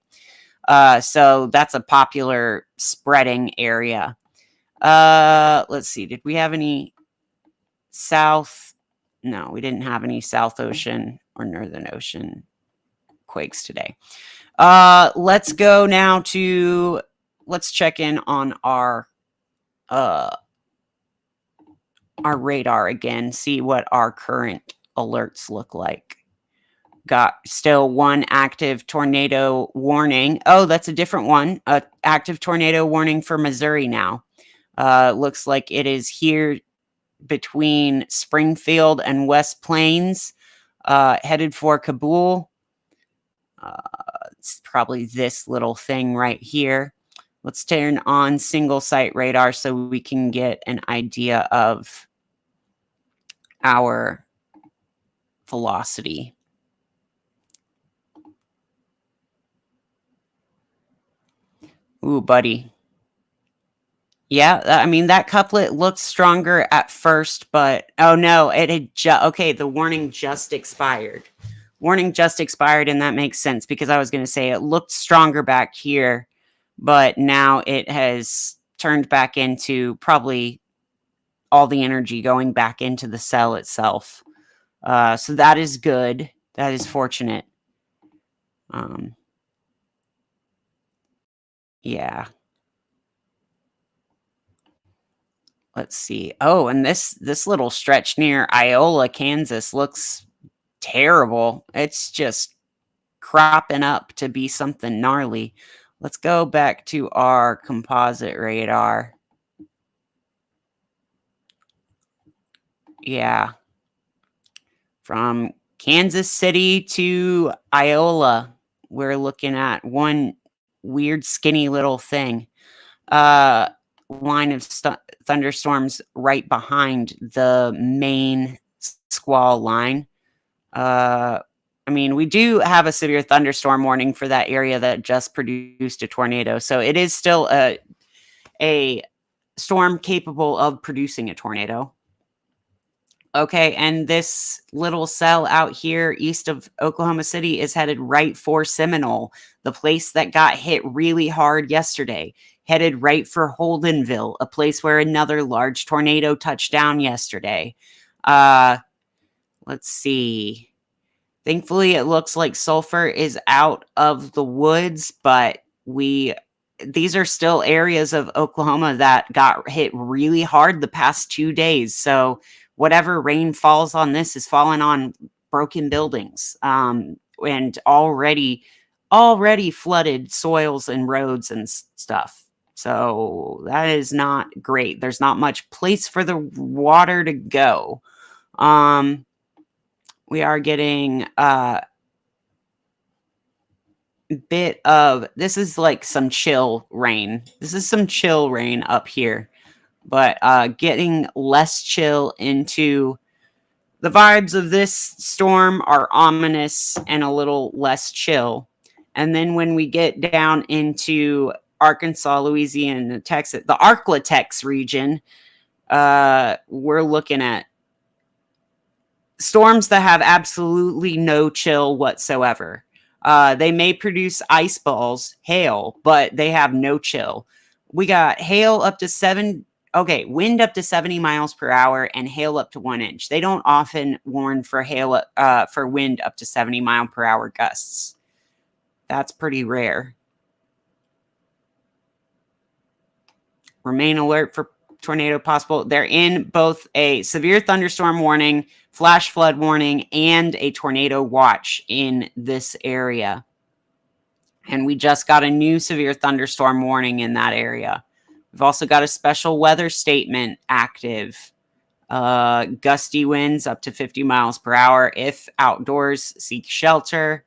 S1: So that's a popular spreading area. Let's see. Did we have any South? No, we didn't have any South Ocean or Northern Ocean quakes today. Let's go now to, let's check in on our radar again, see what our current alerts look like. Got still one active tornado warning. Oh, that's a different one. Active tornado warning for Missouri now. Looks like it is here between Springfield and West Plains, headed for Kabul. It's probably this little thing right here. Let's turn on single site radar so we can get an idea of our velocity. Ooh, buddy. Yeah, I mean, that couplet looked stronger at first, but oh no, it had okay, the warning just expired. Warning just expired, and that makes sense because I was going to say it looked stronger back here, but now it has turned back into probably all the energy going back into the cell itself. So that is good. That is fortunate. Um, yeah. Let's see. Oh, and this little stretch near Iola, Kansas looks terrible. It's just cropping up to be something gnarly. Let's go back to our composite radar. Yeah. From Kansas City to Iola, we're looking at one weird skinny little thing. Uh line of thunderstorms right behind the main squall line. Uh, I mean, we do have a severe thunderstorm warning for that area that just produced a tornado, so it is still a storm capable of producing a tornado. Okay, and this little cell out here east of Oklahoma City is headed right for Seminole, the place that got hit really hard yesterday. Headed right for Holdenville, a place where another large tornado touched down yesterday. Uh, let's see. Thankfully, it looks like sulfur is out of the woods, but these are still areas of Oklahoma that got hit really hard the past 2 days. So whatever rain falls on this is falling on broken buildings, and already flooded soils and roads and stuff. So that is not great. There's not much place for the water to go. We are getting bit of this is like some chill rain. This is some chill rain up here, but getting less chill into the vibes of this storm are ominous and a little less chill. And then when we get down into Arkansas, Louisiana, Texas, the Arklatex region, we're looking at storms that have absolutely no chill whatsoever. They may produce ice balls, hail, but they have no chill. We got hail up to wind up to 70 miles per hour and hail up to 1 inch. They don't often warn for for wind up to 70 mile per hour gusts. That's pretty rare. Remain alert for tornado possible. They're in both a severe thunderstorm warning, flash flood warning, and a tornado watch in this area. And we just got a new severe thunderstorm warning in that area. We've also got a special weather statement active. Gusty winds up to 50 miles per hour. If outdoors, seek shelter.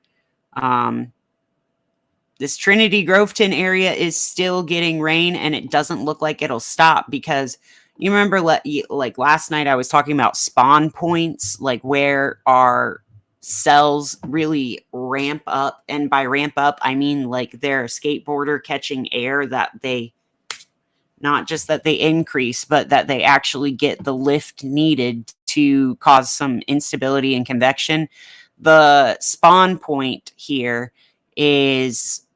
S1: This Trinity Groveton area is still getting rain, and it doesn't look like it'll stop because you remember like last night I was talking about spawn points, like where our cells really ramp up. And by ramp up, I mean like they're a skateboarder catching air, that they not just that they increase, but that they actually get the lift needed to cause some instability and convection. The spawn point here is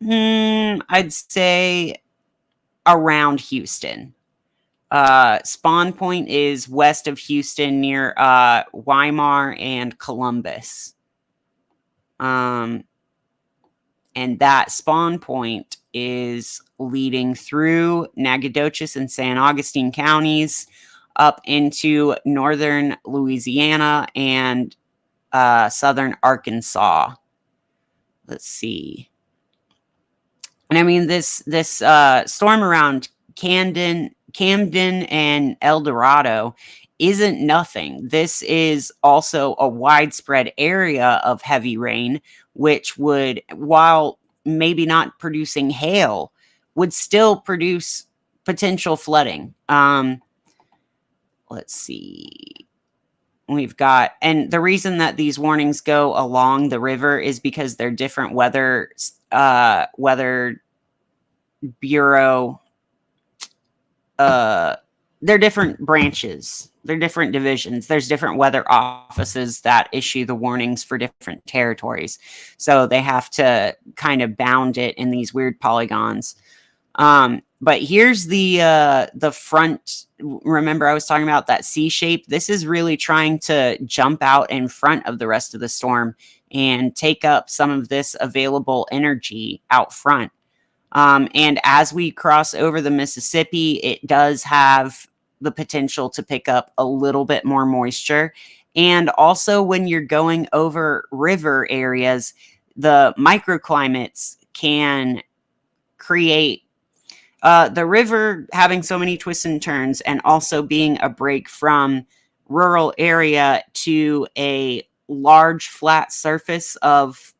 S1: I'd say around Houston. Spawn point is west of Houston near Weimar and Columbus. And that spawn point is leading through Nacogdoches and San Augustine counties up into northern Louisiana and southern Arkansas. Let's see. And I mean, this storm around Camden and El Dorado isn't nothing. This is also a widespread area of heavy rain, which would, while maybe not producing hail, would still produce potential flooding. Let's see. We've got, and the reason that these warnings go along the river is because they're different weather bureau they're different branches. They're different divisions. There's different weather offices that issue the warnings for different territories. So they have to kind of bound it in these weird polygons. But here's the front. Remember, I was talking about that C shape. This is really trying to jump out in front of the rest of the storm and take up some of this available energy out front. And as we cross over the Mississippi, it does have the potential to pick up a little bit more moisture. And also, when you're going over river areas, the microclimates can create the river having so many twists and turns, and also being a break from rural area to a large flat surface of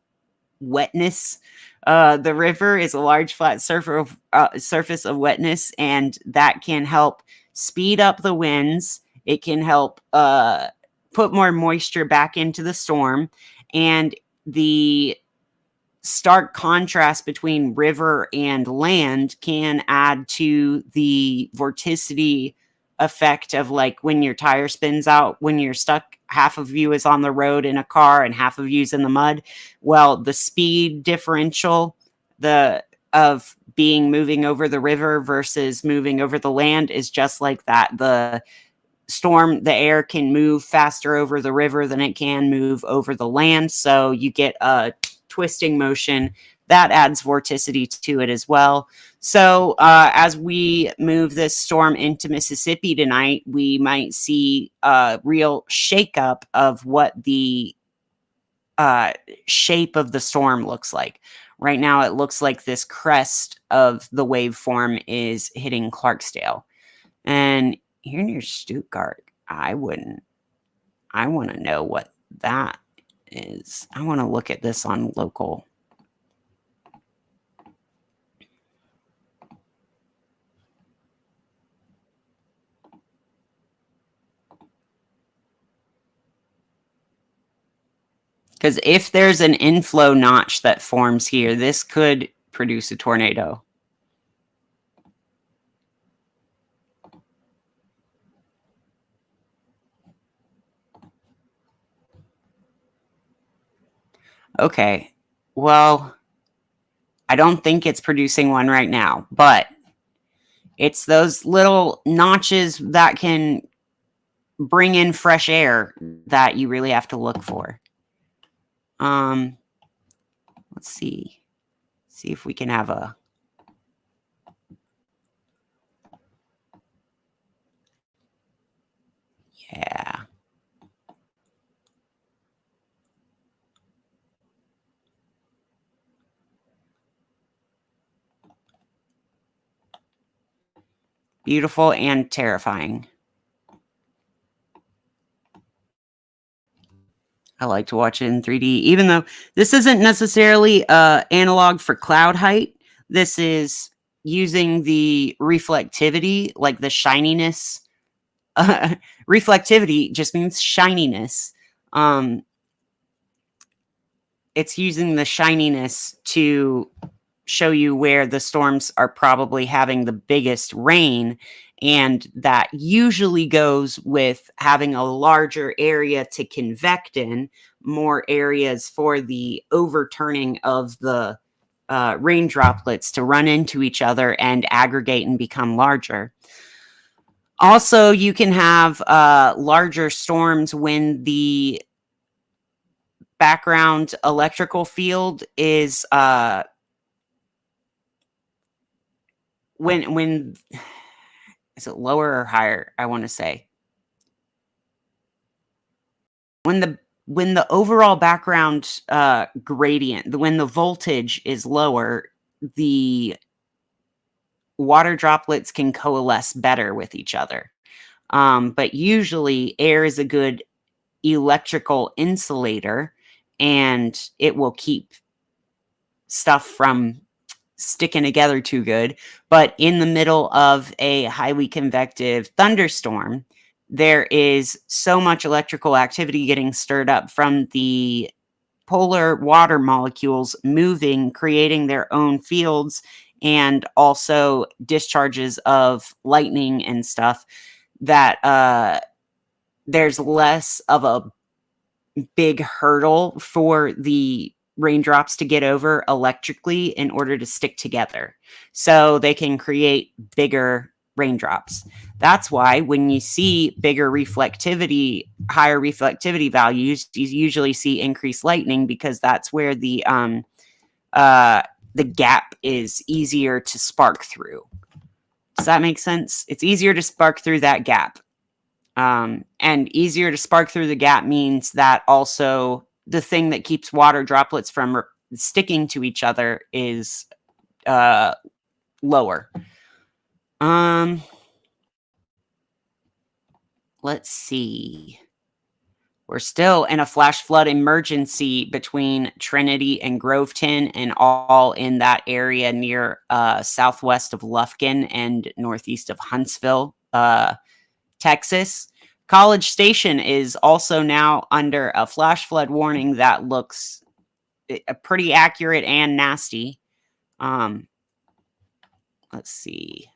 S1: wetness. The river is a large flat surface of wetness, and that can help speed up the winds. It can help put more moisture back into the storm, and the stark contrast between river and land can add to the vorticity effect of, like, when your tire spins out when you're stuck, half of you is on the road in a car and half of you is in the mud. Well, the speed differential of moving over the river versus moving over the land is just like that. The air can move faster over the river than it can move over the land, so you get a twisting motion that adds vorticity to it as well. So as we move this storm into Mississippi tonight, we might see a real shakeup of what the shape of the storm looks like. Right now, it looks like this crest of the waveform is hitting Clarksdale. And here near Stuttgart, I want to know what that is. I want to look at this on local. Because if there's an inflow notch that forms here, this could produce a tornado. Okay, well, I don't think it's producing one right now, but it's those little notches that can bring in fresh air that you really have to look for. Let's see if we can have a. Yeah. Beautiful and terrifying. I like to watch it in 3D, even though this isn't necessarily analog for cloud height. This is using the reflectivity, like the shininess. Reflectivity just means shininess. It's using the shininess to show you where the storms are probably having the biggest rain, and that usually goes with having a larger area to convect in, more areas for the overturning of the rain droplets to run into each other and aggregate and become larger. Also, you can have larger storms when the background electrical field is when is it lower or higher? I want to say when the overall background gradient, when the voltage is lower, the water droplets can coalesce better with each other. But usually air is a good electrical insulator, and it will keep stuff from sticking together too good. But in the middle of a highly convective thunderstorm, there is so much electrical activity getting stirred up from the polar water molecules moving, creating their own fields and also discharges of lightning and stuff, that there's less of a big hurdle for the raindrops to get over electrically in order to stick together. So they can create bigger raindrops. That's why when you see higher reflectivity values, you usually see increased lightning, because that's where the gap is easier to spark through. Does that make sense? It's easier to spark through that gap. And easier to spark through the gap means that also the thing that keeps water droplets from sticking to each other is lower. Let's see. We're still in a flash flood emergency between Trinity and Groveton, and all in that area near southwest of Lufkin and northeast of Huntsville, Texas. College Station is also now under a flash flood warning that looks pretty accurate and nasty. Let's see.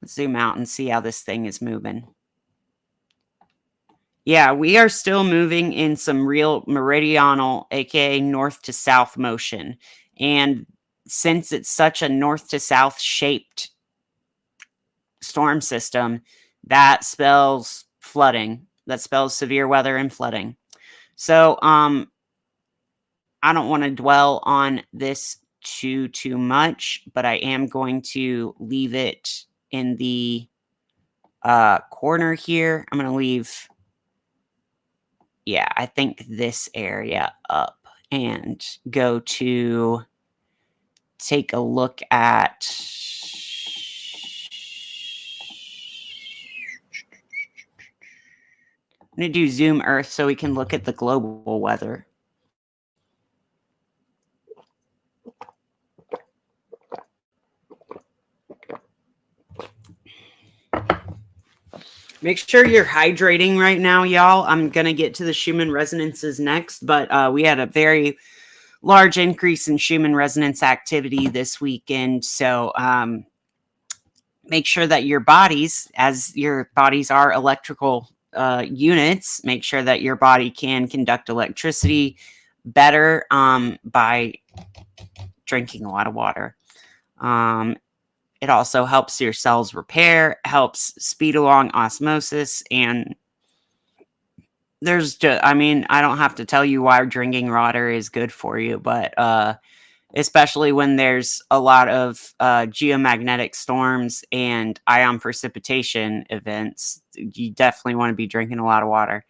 S1: Let's zoom out and see how this thing is moving. Yeah, we are still moving in some real meridional, aka north to south motion. And since it's such a north to south shaped storm system, that spells flooding. That spells severe weather and flooding. So, I don't want to dwell on this too much, but I am going to leave it in the corner here. I'm going to leave, yeah, I think this area up, and go to take a look at I'm going to do Zoom Earth so we can look at the global weather. Make sure you're hydrating right now, y'all. I'm going to get to the Schumann resonances next, but we had a very large increase in Schumann resonance activity this weekend. So make sure that your bodies, as your bodies are electrical units, make sure that your body can conduct electricity better by drinking a lot of water. It also helps your cells repair, helps speed along osmosis, and there's just, I mean, I don't have to tell you why drinking water is good for you, but especially when there's a lot of geomagnetic storms and ion precipitation events, you definitely want to be drinking a lot of water.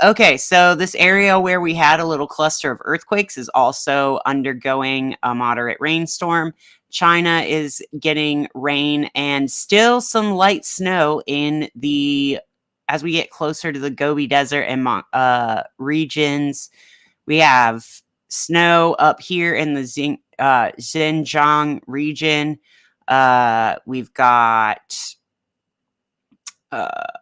S1: Okay, so this area where we had a little cluster of earthquakes is also undergoing a moderate rainstorm. China is getting rain and still some light snow in the, as we get closer to the Gobi Desert and regions. We have snow up here in the Xinjiang region. We've got, let's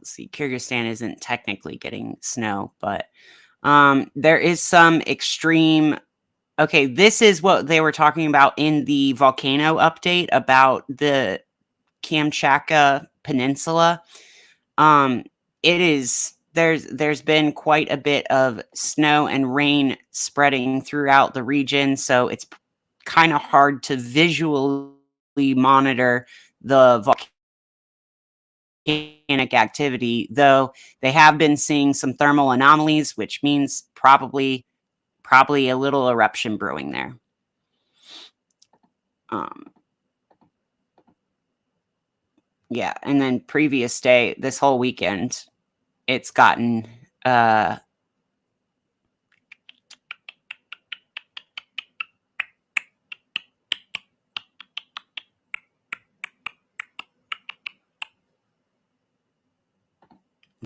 S1: see, Kyrgyzstan isn't technically getting snow, but there is some extreme. Okay, this is what they were talking about in the volcano update about the Kamchatka Peninsula. It is, there's been quite a bit of snow and rain spreading throughout the region, so it's kind of hard to visually monitor the volcanic activity, though they have been seeing some thermal anomalies, which means probably a little eruption brewing there. Yeah, and then previous day, this whole weekend, it's gotten let's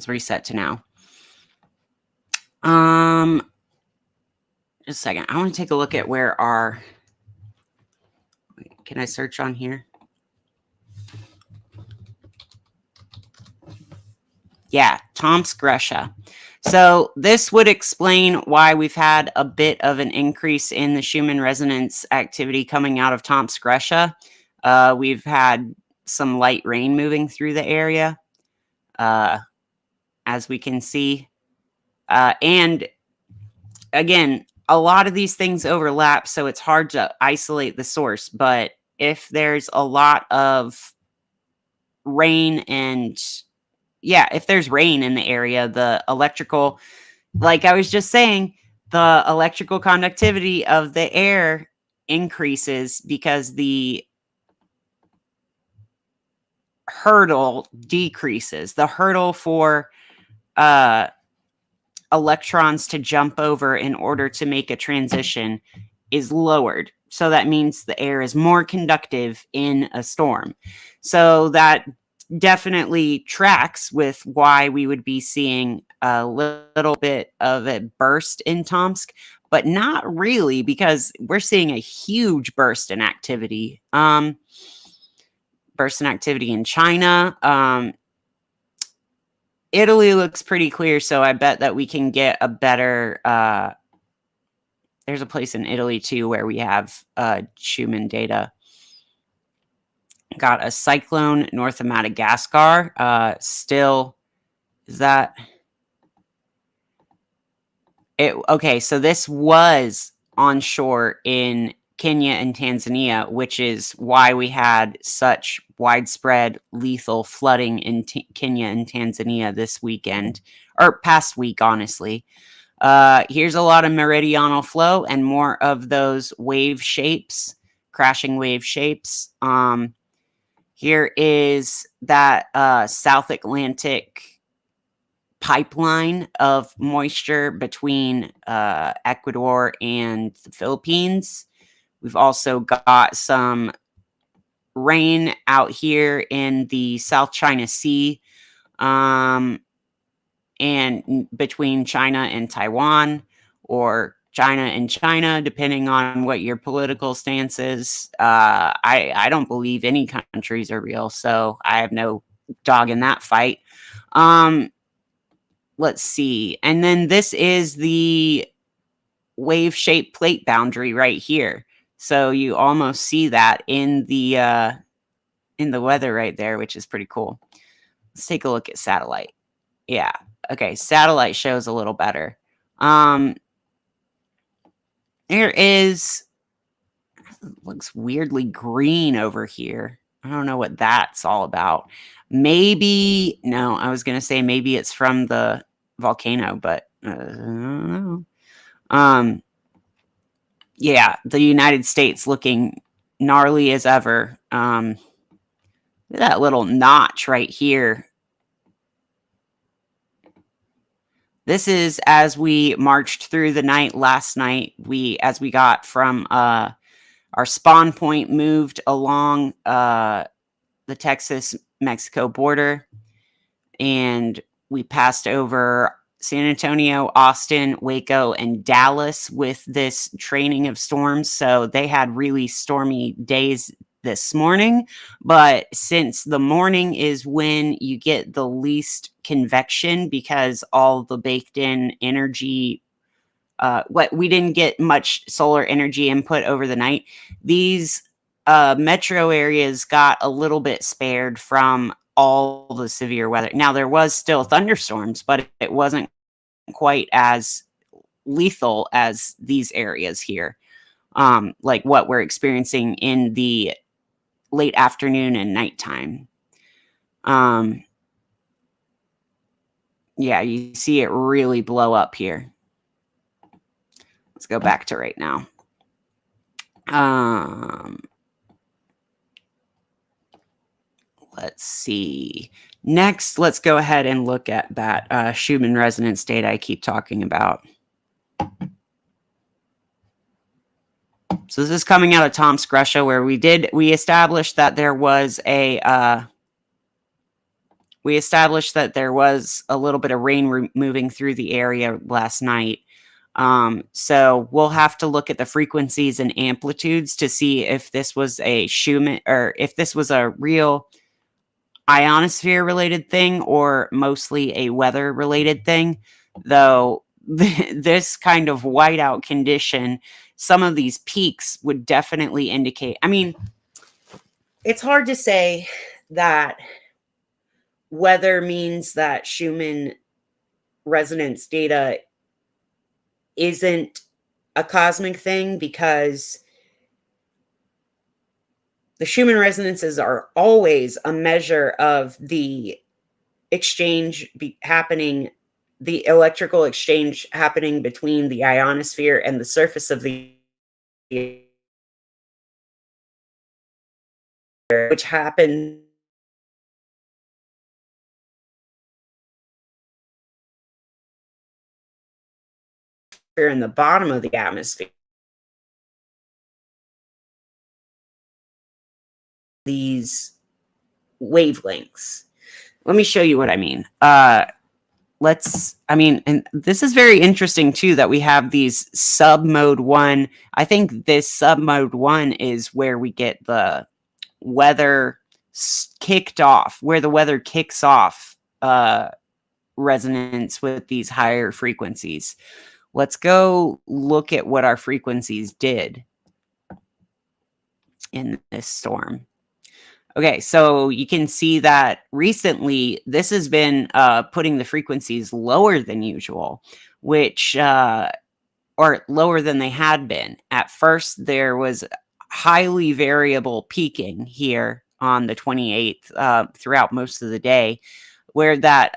S1: reset to now. Just a second. I want to take a look at where our, can I search on here? Yeah, Tomsk, Russia. So this would explain why we've had a bit of an increase in the Schumann resonance activity coming out of Tomsk, Russia. We've had some light rain moving through the area, as we can see. And again, a lot of these things overlap, so it's hard to isolate the source. But if there's a lot of rain if there's rain in the area, the electrical, like I was just saying, the electrical conductivity of the air increases because the hurdle decreases. The hurdle for electrons to jump over in order to make a transition is lowered. So that means the air is more conductive in a storm. So that definitely tracks with why we would be seeing a little bit of a burst in Tomsk, but not really, because we're seeing a huge burst in activity. Burst in activity in China. Italy looks pretty clear, so I bet that we can get a better... there's a place in Italy, too, where we have Schumann data. Got a cyclone north of Madagascar. Still, is that... Okay, so this was onshore in Kenya and Tanzania, which is why we had such widespread lethal flooding in Kenya and Tanzania this weekend, or past week, honestly. Here's a lot of meridional flow and more of those wave shapes, crashing wave shapes. Here is that South Atlantic pipeline of moisture between Ecuador and the Philippines. We've also got some rain out here in the South China Sea, and between China and Taiwan, or China and China, depending on what your political stance is. I don't believe any countries are real, so I have no dog in that fight. Let's see. And then this is the wave-shaped plate boundary right here. So you almost see that in the weather right there, which is pretty cool. Let's take a look at satellite. Yeah. Okay. Satellite shows a little better. There is... looks weirdly green over here. I don't know what that's all about. Maybe... no, I was going to say maybe it's from the volcano, but I don't know. Yeah, the United States looking gnarly as ever. Look at that little notch right here. This is as we marched through the night last night. As we got from our spawn point, moved along the Texas-Mexico border, and we passed over San Antonio, Austin, Waco, and Dallas with this training of storms. So they had really stormy days this morning, but since the morning is when you get the least convection because all the baked in energy, we didn't get much solar energy input over the night. These metro areas got a little bit spared from all the severe weather. Now, there was still thunderstorms, but it wasn't quite as lethal as these areas here, like what we're experiencing in the late afternoon and nighttime. Yeah, you see it really blow up here. Let's go back to right now. Let's see. Next, let's go ahead and look at that Schumann resonance data I keep talking about. So this is coming out of Tomsk, Russia, where we established that there was a little bit of rain moving through the area last night. So we'll have to look at the frequencies and amplitudes to see if this was a Schumann, or if this was a real ionosphere related thing or mostly a weather related thing. though, this kind of whiteout condition, some of these peaks would definitely indicate. I mean, it's hard to say that weather means that Schumann resonance data isn't a cosmic thing, because the Schumann resonances are always a measure of the exchange happening, the electrical exchange happening between the ionosphere and the surface of the air, which happens in the bottom of the atmosphere. These wavelengths. Let me show you what I mean. And this is very interesting too, that we have these sub mode 1. I think this sub mode 1 is where we get the weather kicked off, where the weather kicks off resonance with these higher frequencies. Let's go look at what our frequencies did in this storm. Okay, so you can see that recently this has been putting the frequencies lower than usual, which, or lower than they had been. At first, there was highly variable peaking here on the 28th throughout most of the day, where that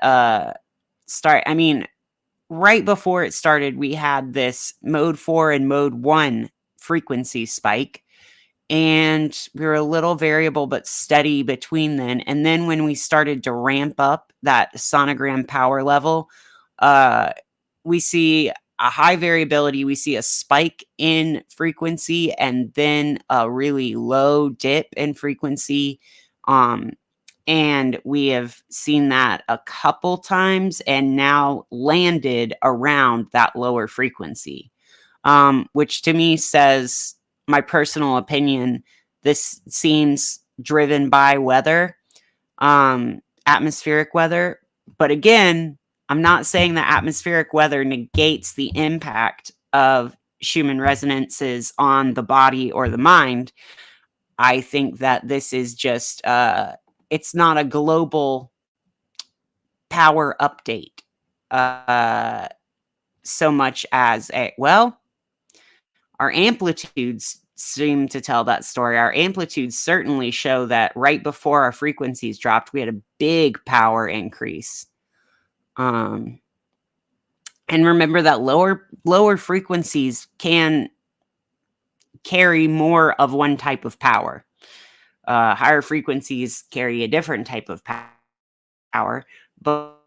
S1: right before it started, we had this mode 4 and mode 1 frequency spike. And we were a little variable but steady between then. And then when we started to ramp up that sonogram power level, we see a high variability. We see a spike in frequency and then a really low dip in frequency. And we have seen that a couple times and now landed around that lower frequency, which to me says, my personal opinion, this seems driven by weather, atmospheric weather. But again, I'm not saying that atmospheric weather negates the impact of Schumann resonances on the body or the mind. I think that this is just, it's not a global power update so much as our amplitudes seem to tell that story. Our amplitudes certainly show that right before our frequencies dropped, we had a big power increase. And remember that lower frequencies can carry more of one type of power. Higher frequencies carry a different type of power, but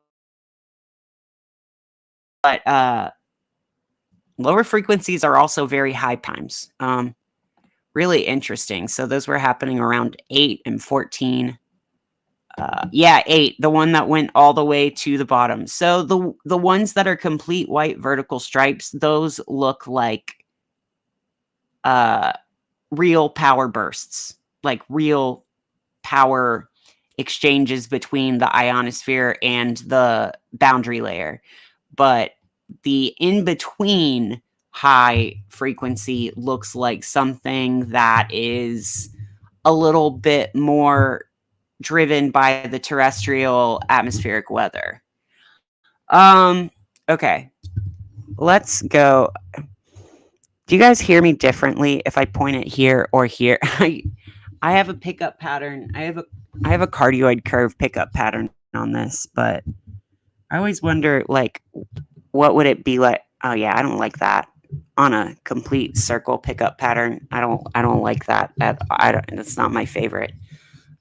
S1: lower frequencies are also very high times. Really interesting. So those were happening around 8 and 14. 8, the one that went all the way to the bottom. So the ones that are complete white vertical stripes, those look like real power bursts, like real power exchanges between the ionosphere and the boundary layer. But the in-between high frequency looks like something that is a little bit more driven by the terrestrial atmospheric weather. Okay. Let's go. Do you guys hear me differently if I point it here or here? I have a pickup pattern. I have a cardioid curve pickup pattern on this, but I always wonder, like, what would it be like? Oh yeah, I don't like that on a complete circle pickup pattern. I don't like that. That's not my favorite.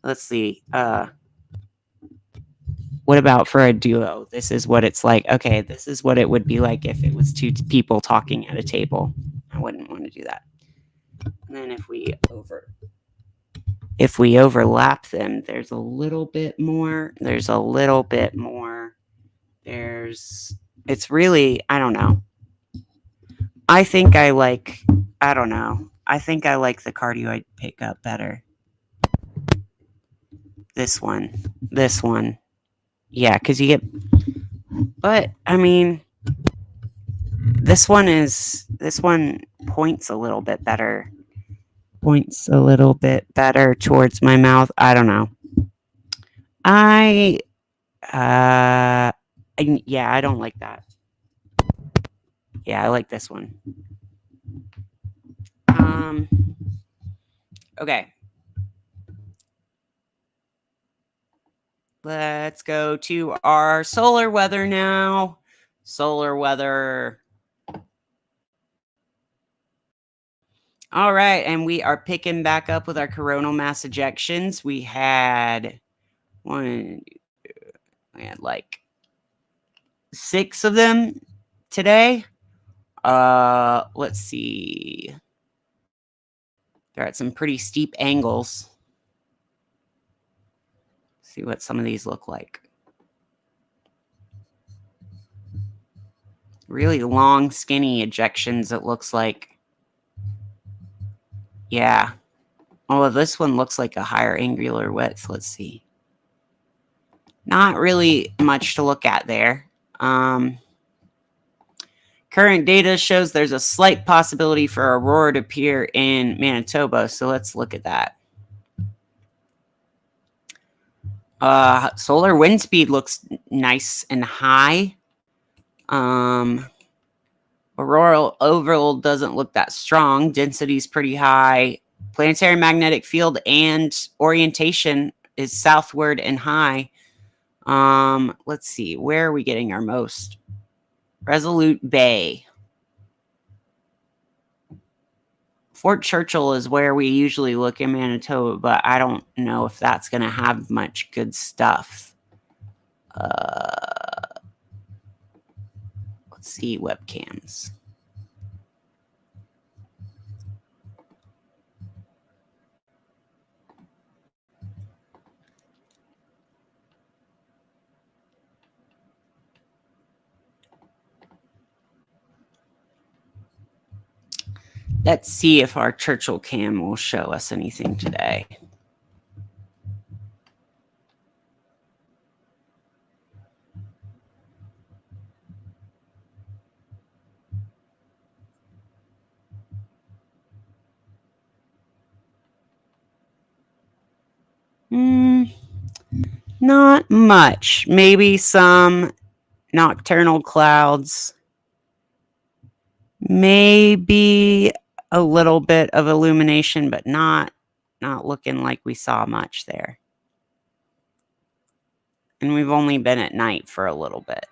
S1: Let's see. What about for a duo? This is what it's like. Okay, this is what it would be like if it was two people talking at a table. I wouldn't want to do that. And then if we overlap them, there's a little bit more. It's really, I don't know. I think I like the cardioid pickup better. This one. Yeah, because you get, but I mean, This one points a little bit better. Points a little bit better towards my mouth. I don't know. Yeah, I don't like that. Yeah, I like this one. Okay. Let's go to our solar weather now. Solar weather. All right, and we are picking back up with our coronal mass ejections. We had like 6 of them today. Let's see. They're at some pretty steep angles. See what some of these look like. Really long, skinny ejections, it looks like. Yeah. Oh, this one looks like a higher angular width. Let's see. Not really much to look at there. Current data shows there's a slight possibility for aurora to appear in Manitoba, so let's look at that. Solar wind speed looks nice and high. Auroral overall doesn't look that strong. Density's pretty high. Planetary magnetic field and orientation is southward and high. Let's see. Where are we getting our most? Resolute Bay. Fort Churchill is where we usually look in Manitoba, but I don't know if that's going to have much good stuff. Let's see webcams. Let's see if our Churchill cam will show us anything today. Not much. Maybe some nocturnal clouds. Maybe a little bit of illumination, but not looking like we saw much there. And we've only been at night for a little bit.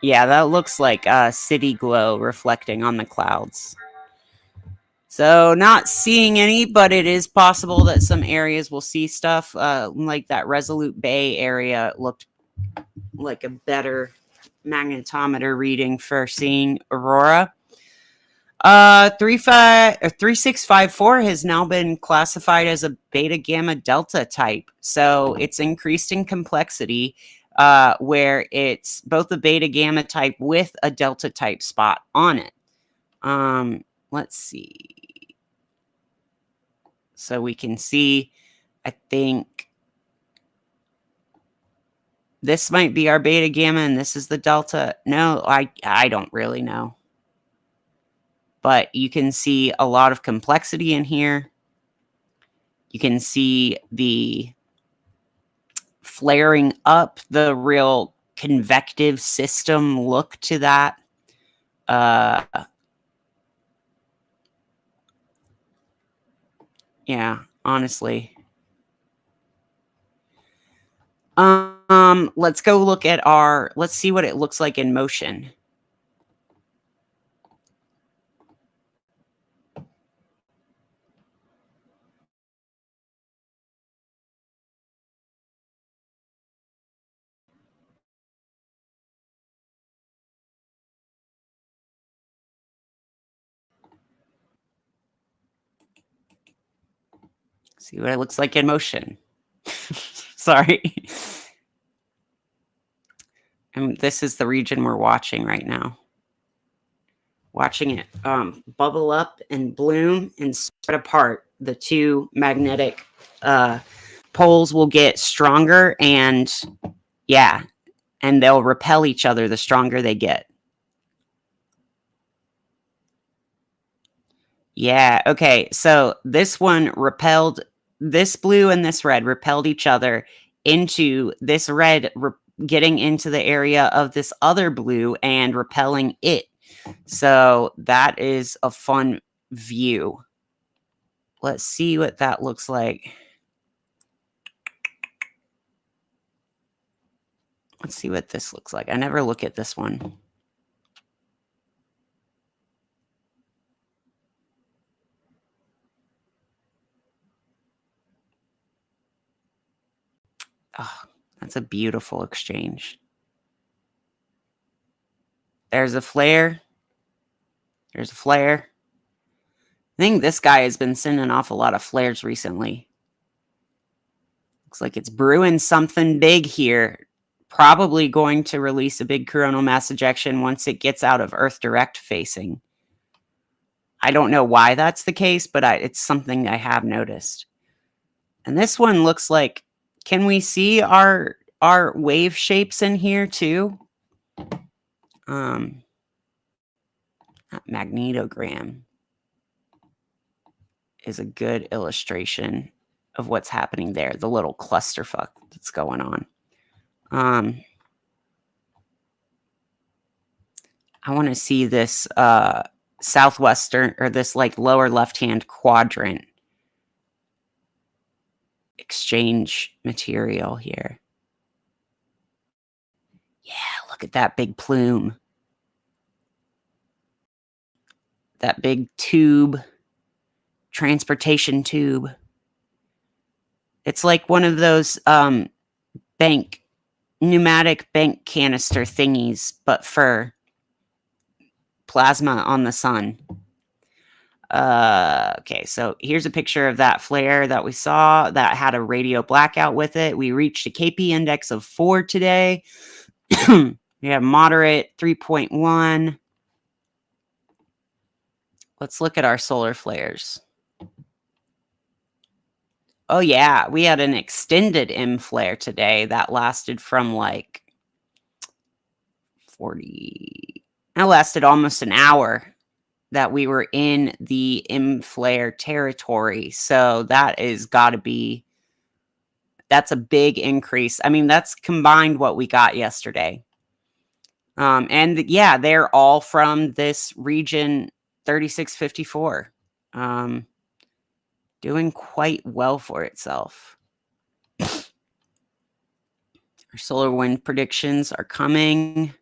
S1: Yeah, that looks like city glow reflecting on the clouds. So not seeing any, but it is possible that some areas will see stuff. Like that Resolute Bay area looked like a better magnetometer reading for seeing aurora. 3654 has now been classified as a beta gamma delta type. So it's increased in complexity, where it's both a beta gamma type with a delta type spot on it. Let's see. So we can see, I think this might be our beta gamma and this is the delta. No, I don't really know. But you can see a lot of complexity in here. You can see the flaring up, the real convective system look to that. Yeah, honestly. Let's go look at let's see what it looks like in motion. See what it looks like in motion. Sorry. And this is the region we're watching right now. Watching it bubble up and bloom and spread apart. The two magnetic poles will get stronger and yeah, and they'll repel each other the stronger they get. Yeah, okay, so this one repelled this blue and this red repelled each other into this red getting into the area of this other blue and repelling it. So that is a fun view. Let's see what that looks like. Let's see what this looks like. I never look at this one. Oh, that's a beautiful exchange. There's a flare. There's a flare. I think this guy has been sending off a lot of flares recently. Looks like it's brewing something big here. Probably going to release a big coronal mass ejection once it gets out of Earth direct facing. I don't know why that's the case, but it's something I have noticed. And this one looks like, can we see our wave shapes in here too? That magnetogram is a good illustration of what's happening there, the little clusterfuck that's going on. I want to see this southwestern, or this like lower left-hand quadrant exchange material here. Yeah, look at that big plume. That big tube, transportation tube. It's like one of those pneumatic bank canister thingies, but for plasma on the sun. Okay, so here's a picture of that flare that we saw that had a radio blackout with it. We reached a KP index of 4 today. We have moderate 3.1. Let's look at our solar flares. Oh yeah, we had an extended M flare today that lasted from like 40. That lasted almost an hour that we were in the M flare territory. So that is got to be, that's a big increase. I mean, that's combined what we got yesterday. And yeah, they're all from this region 3654. Doing quite well for itself. Our solar wind predictions are coming.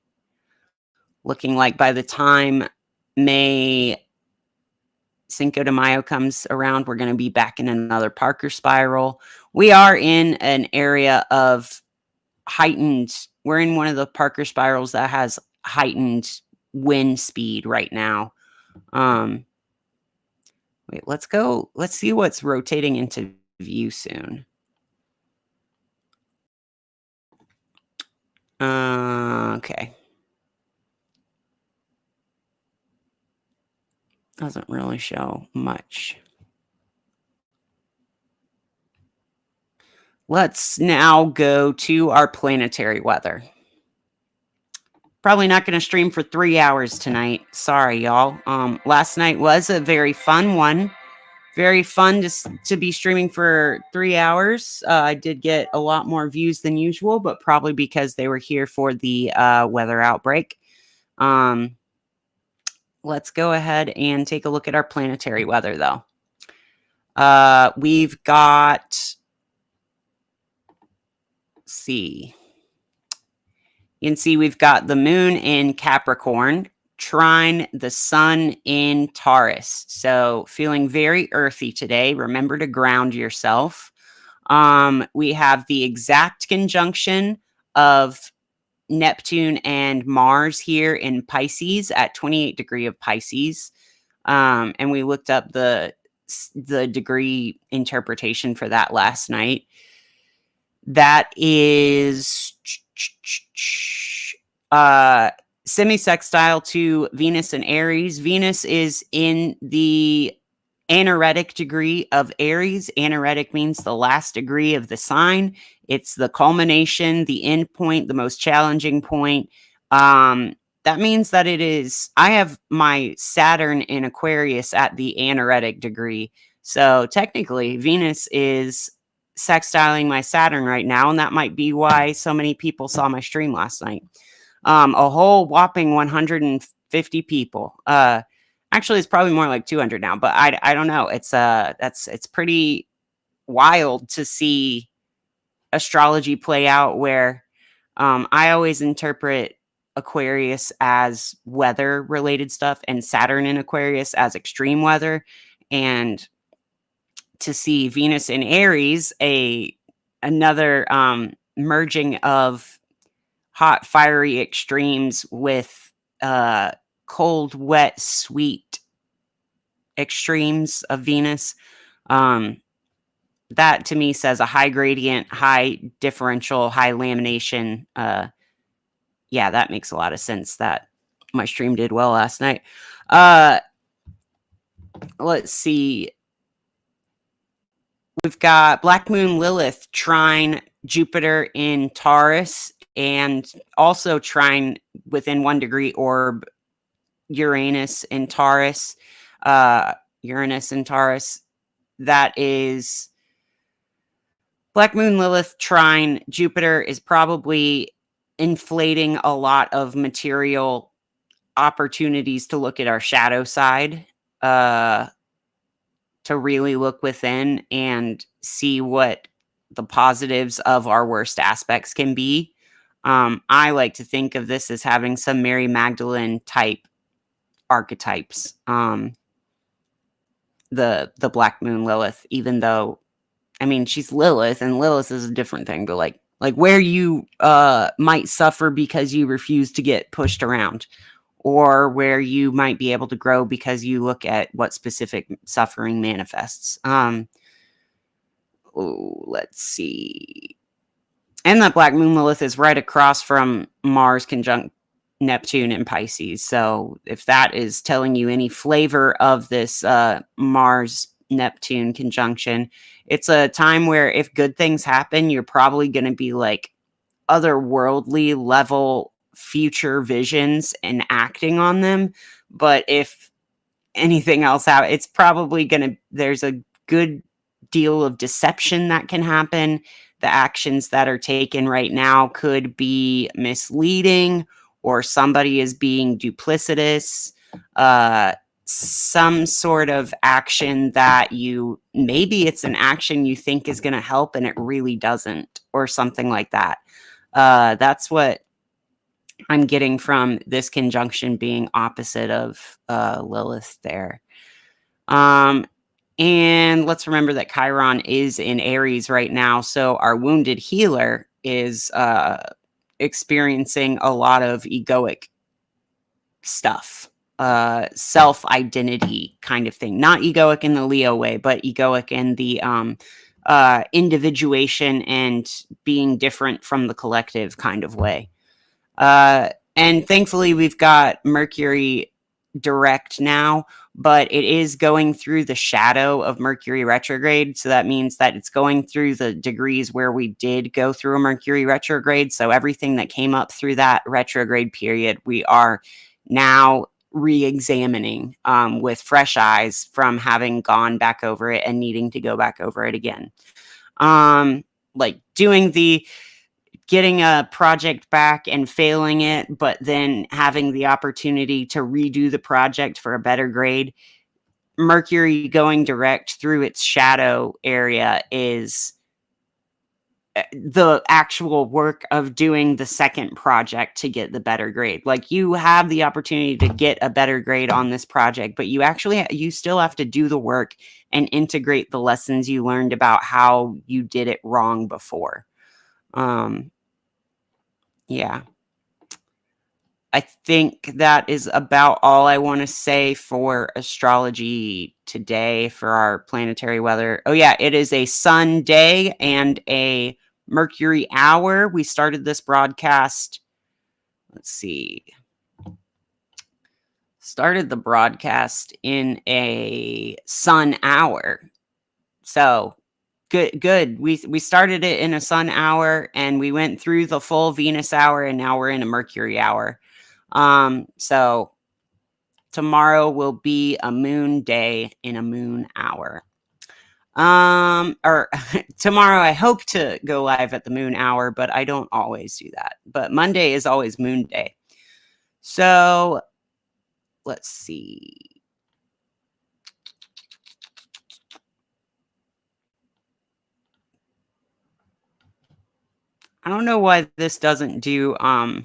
S1: Looking like by the time May Cinco de Mayo comes around, we're going to be back in another Parker spiral. We are in an area of heightened, we're in one of the Parker spirals that has heightened wind speed right now. Wait, let's see what's rotating into view soon. Okay. Doesn't really show much. Let's now go to our planetary weather. Probably not going to stream for 3 hours tonight. Sorry, y'all. Last night was a very fun one. Very fun to be streaming for 3 hours. I did get a lot more views than usual, but probably because they were here for the weather outbreak. Let's go ahead and take a look at our planetary weather, though. We've got, let's see. You can see we've got the moon in Capricorn, trine the sun in Taurus. So feeling very earthy today. Remember to ground yourself. We have the exact conjunction of Neptune and Mars here in Pisces at 28 degree of Pisces. And we looked up the degree interpretation for that last night. That is semi-sextile to Venus and Aries. Venus is in the anaretic degree of Aries. Anaretic means the last degree of the sign. It's the culmination, the end point, the most challenging point. that means that I have my Saturn in Aquarius at the anaretic degree. So technically, Venus is sextiling my Saturn right now, and that might be why so many people saw my stream last night. A whole whopping 150 people. Actually, it's probably more like 200 now, but I don't know. It's pretty wild to see astrology play out where I always interpret Aquarius as weather related stuff and Saturn in Aquarius as extreme weather. And to see Venus in Aries, another merging of hot, fiery extremes with cold, wet, sweet extremes of Venus. That to me says a high gradient, high differential, high lamination. Yeah, that makes a lot of sense that my stream did well last night. Let's see. We've got Black Moon Lilith trine Jupiter in Taurus and also trine within 1 degree orb Uranus in Taurus. Uranus in Taurus. That is Black Moon Lilith trine Jupiter is probably inflating a lot of material opportunities to look at our shadow side, to really look within and see what the positives of our worst aspects can be. I like to think of this as having some Mary Magdalene type archetypes. The Black Moon Lilith, even though, I mean, she's Lilith, and Lilith is a different thing, but like where you might suffer because you refuse to get pushed around, or where you might be able to grow because you look at what specific suffering manifests. Let's see. And that Black Moon Lilith is right across from Mars conjunct Neptune in Pisces. So if that is telling you any flavor of this Mars Neptune conjunction, it's a time where if good things happen, you're probably going to be like otherworldly level future visions and acting on them. But if anything else happens, it's probably there's a good deal of deception that can happen. The actions that are taken right now could be misleading, or somebody is being duplicitous. Some sort of action that maybe it's an action you think is going to help and it really doesn't, or something like that. That's what I'm getting from this conjunction being opposite of Lilith there. And let's remember that Chiron is in Aries right now. So our wounded healer is experiencing a lot of egoic stuff, self-identity kind of thing. Not egoic in the Leo way, but egoic in the individuation and being different from the collective kind of way. And thankfully, we've got Mercury direct now, but it is going through the shadow of Mercury retrograde. So that means that it's going through the degrees where we did go through a Mercury retrograde. So everything that came up through that retrograde period, we are now re-examining with fresh eyes from having gone back over it and needing to go back over it again. Like getting a project back and failing it, but then having the opportunity to redo the project for a better grade. Mercury going direct through its shadow area is the actual work of doing the second project to get the better grade. Like, you have the opportunity to get a better grade on this project, but you still have to do the work and integrate the lessons you learned about how you did it wrong before. Yeah. I think that is about all I want to say for astrology today for our planetary weather. Oh yeah, it is a sun day and a Mercury hour. We started this broadcast. Let's see. Started the broadcast in a sun hour. So good. We started it in a sun hour and we went through the full Venus hour, and now we're in a Mercury hour. So tomorrow will be a moon day in a moon hour. Or tomorrow I hope to go live at the moon hour, but I don't always do that. But Monday is always moon day. So let's see. I don't know why this doesn't do, I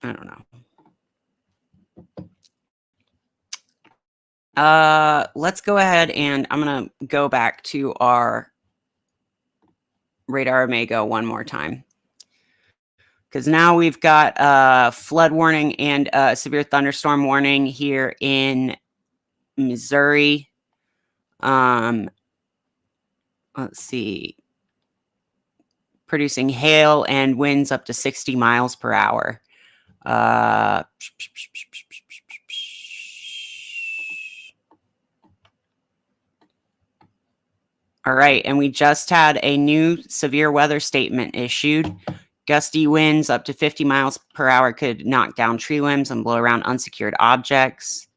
S1: don't know. Let's go ahead and I'm going to go back to our radar Omega one more time. Because now we've got a flood warning and a severe thunderstorm warning here in Missouri. Let's see. Producing hail and winds up to 60 miles per hour. All right, and we just had a new severe weather statement issued. Gusty winds up to 50 miles per hour could knock down tree limbs and blow around unsecured objects.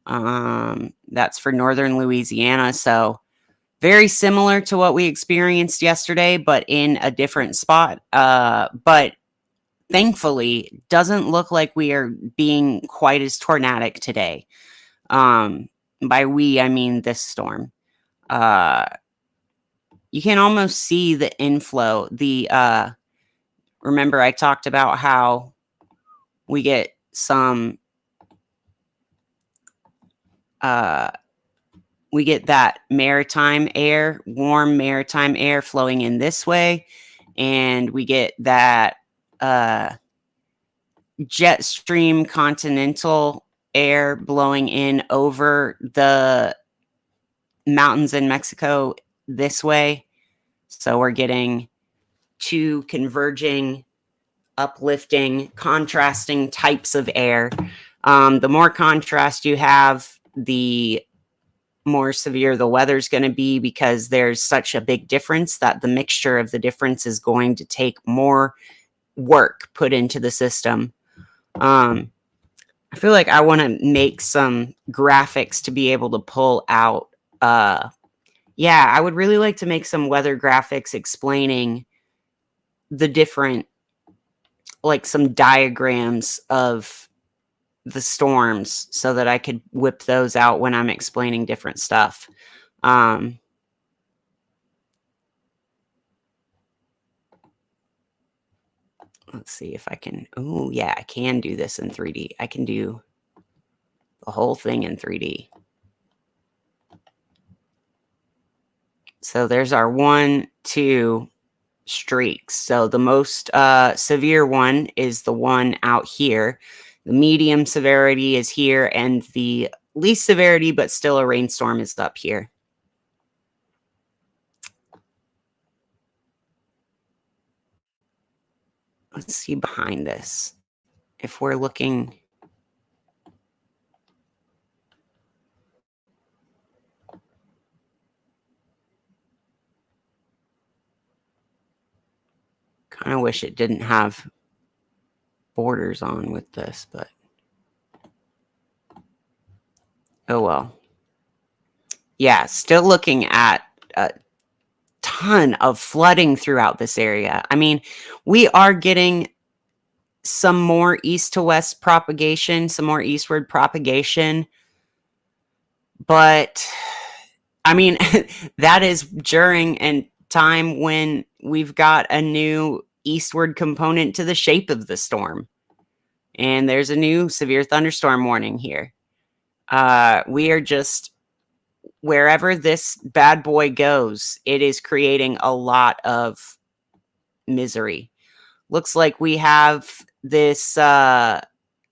S1: That's for northern Louisiana, so very similar to what we experienced yesterday, but in a different spot. But thankfully, doesn't look like we are being quite as tornadic today. By we, I mean this storm. You can almost see the inflow. Remember I talked about how we get some, we get that maritime air, warm maritime air flowing in this way, and we get that jet stream continental air blowing in over the mountains in Mexico this way. So we're getting two converging, uplifting, contrasting types of air. The more contrast you have, the more severe the weather's going to be, because there's such a big difference that the mixture of the difference is going to take more work put into the system. I feel like I want to make some graphics to be able to pull out. Yeah, I would really like to make some weather graphics explaining the different, like some diagrams of the storms, so that I could whip those out when I'm explaining different stuff. Let's see if I can. Oh, yeah, I can do this in 3D. I can do the whole thing in 3D. So there's our 1, 2 streaks. So the most severe one is the one out here. The medium severity is here, and the least severity, but still a rainstorm, is up here. Let's see behind this. If we're looking, kind of wish it didn't have borders on with this, but oh well. Yeah, still looking at a ton of flooding throughout this area. I mean, we are getting some more east to west propagation, some more eastward propagation, but I mean, that is during a time when we've got a new eastward component to the shape of the storm. And there's a new severe thunderstorm warning here. We are just, wherever this bad boy goes, it is creating a lot of misery. Looks like we have this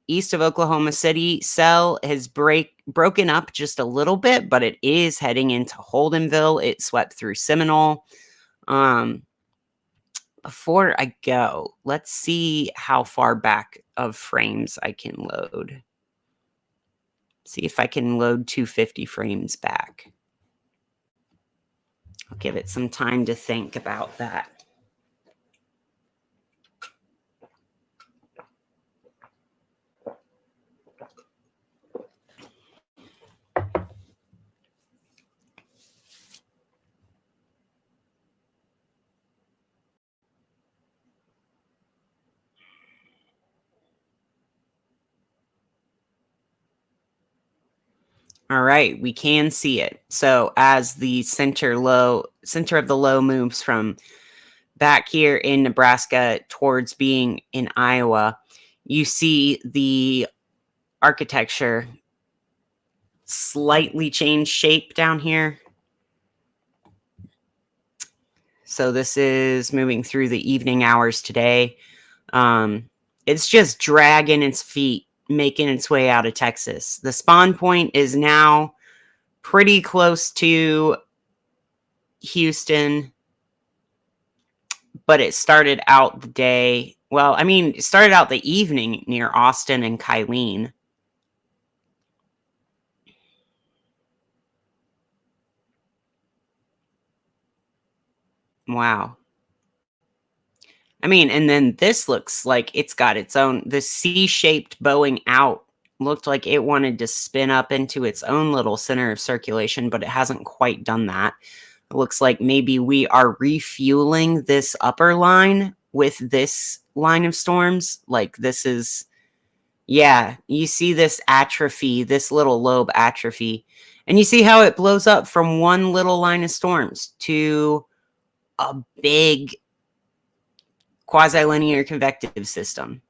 S1: east of Oklahoma City cell has broken up just a little bit, but it is heading into Holdenville. It swept through Seminole. Before I go, let's see how far back of frames I can load. See if I can load 250 frames back. I'll give it some time to think about that. All right, we can see it. So as the center of the low moves from back here in Nebraska towards being in Iowa, you see the architecture slightly change shape down here. So this is moving through the evening hours today. It's just dragging its feet, making its way out of Texas. The spawn point is now pretty close to Houston, but it started out the day. Well, I mean, it started out the evening near Austin and Kylene. Wow. I mean, and then this looks like it's got its own, the C-shaped bowing out looked like it wanted to spin up into its own little center of circulation, but it hasn't quite done that. It looks like maybe we are refueling this upper line with this line of storms. Like this is, yeah, you see this atrophy, this little lobe atrophy, and you see how it blows up from one little line of storms to a big quasi-linear convective system.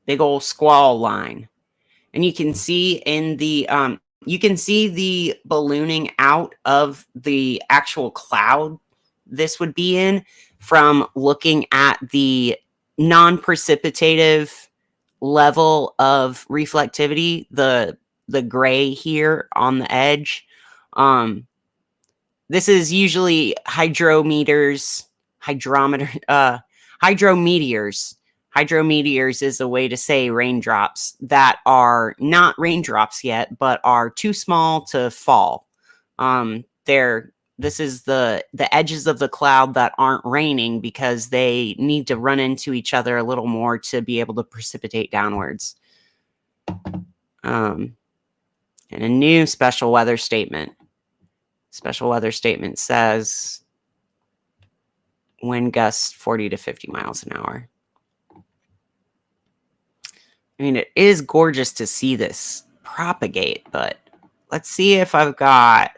S1: Big old squall line. And you can see in the you can see the ballooning out of the actual cloud this would be in from looking at the non-precipitative level of reflectivity, the gray here on the edge. This is usually hydrometeors. Hydrometeors is a way to say raindrops that are not raindrops yet, but are too small to fall. This is the edges of the cloud that aren't raining because they need to run into each other a little more to be able to precipitate downwards. And a new special weather statement. Special weather statement says wind gusts 40 to 50 miles an hour. I mean, it is gorgeous to see this propagate, but let's see if I've got...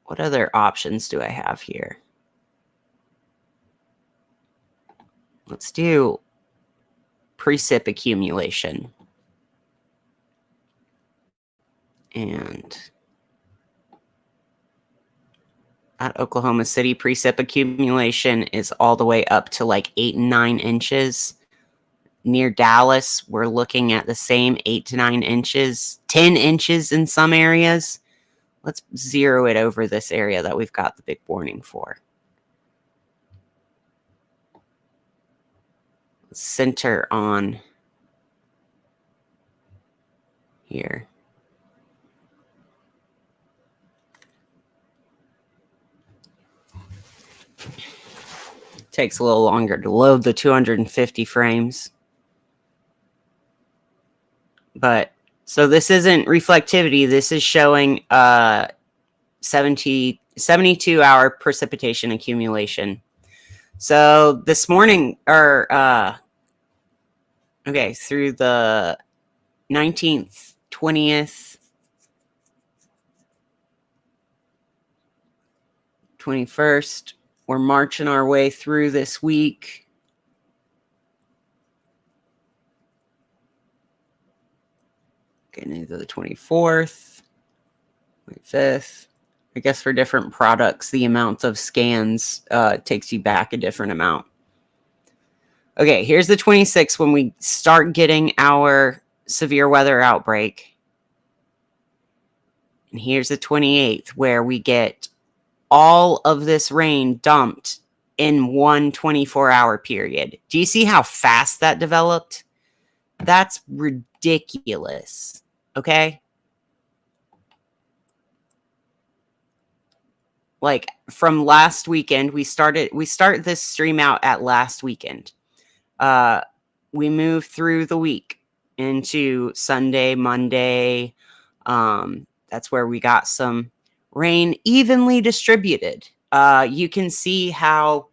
S1: What other options do I have here? Let's do precip accumulation. And at Oklahoma City, precip accumulation is all the way up to like 8 and 9 inches. Near Dallas, we're looking at the same 8 to 9 inches, 10 inches in some areas. Let's zero it over this area that we've got the big warning for. Center on here. Takes a little longer to load the 250 frames. But so this isn't reflectivity. This is showing 72 hour precipitation accumulation. So this morning, or okay, through the 19th, 20th, 21st, we're marching our way through this week. Getting into the 24th, 25th. I guess for different products, the amount of scans takes you back a different amount. Okay, here's the 26th when we start getting our severe weather outbreak. And here's the 28th where we get all of this rain dumped in one 24-hour period. Do you see how fast that developed? That's ridiculous. Okay? Like from last weekend, we start this stream out at last weekend. We move through the week into Sunday, Monday. That's where we got some rain evenly distributed. You can see how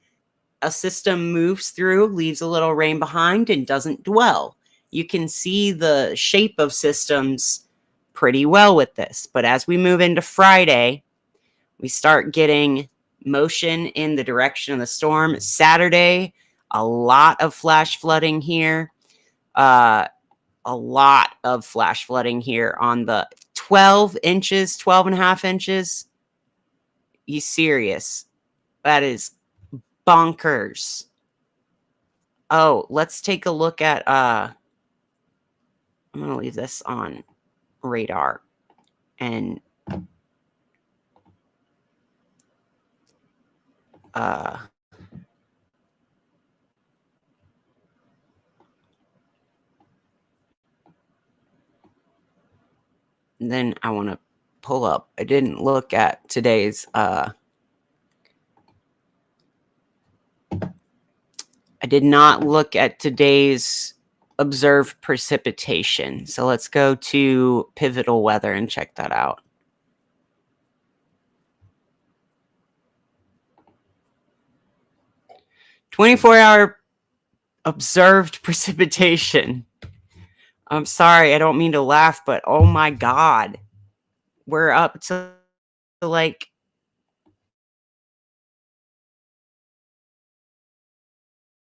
S1: a system moves through, leaves a little rain behind, and doesn't dwell. You can see the shape of systems pretty well with this. But as we move into Friday, we start getting motion in the direction of the storm. Saturday, a lot of flash flooding here. A lot of flash flooding here on the 12 inches, 12 and a half inches. You serious? That is bonkers. Oh, let's take a look at, I'm going to leave this on radar. And then I want to pull up. I didn't look at today's, I did not look at today's observed precipitation. So let's go to pivotal weather and check that out. "24-hour observed precipitation." I'm sorry, I don't mean to laugh, but oh my God. We're up to like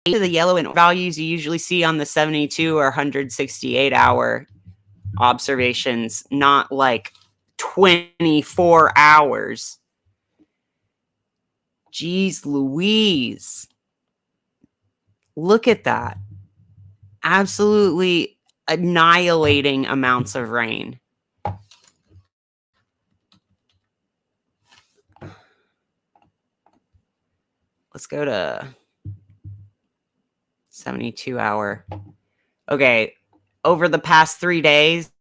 S1: the yellow and values you usually see on the 72 or 168 hour observations, not like 24 hours. Jeez Louise. Look at that. Absolutely annihilating amounts of rain. Let's go to 72 hour. Okay. Over the past 3 days,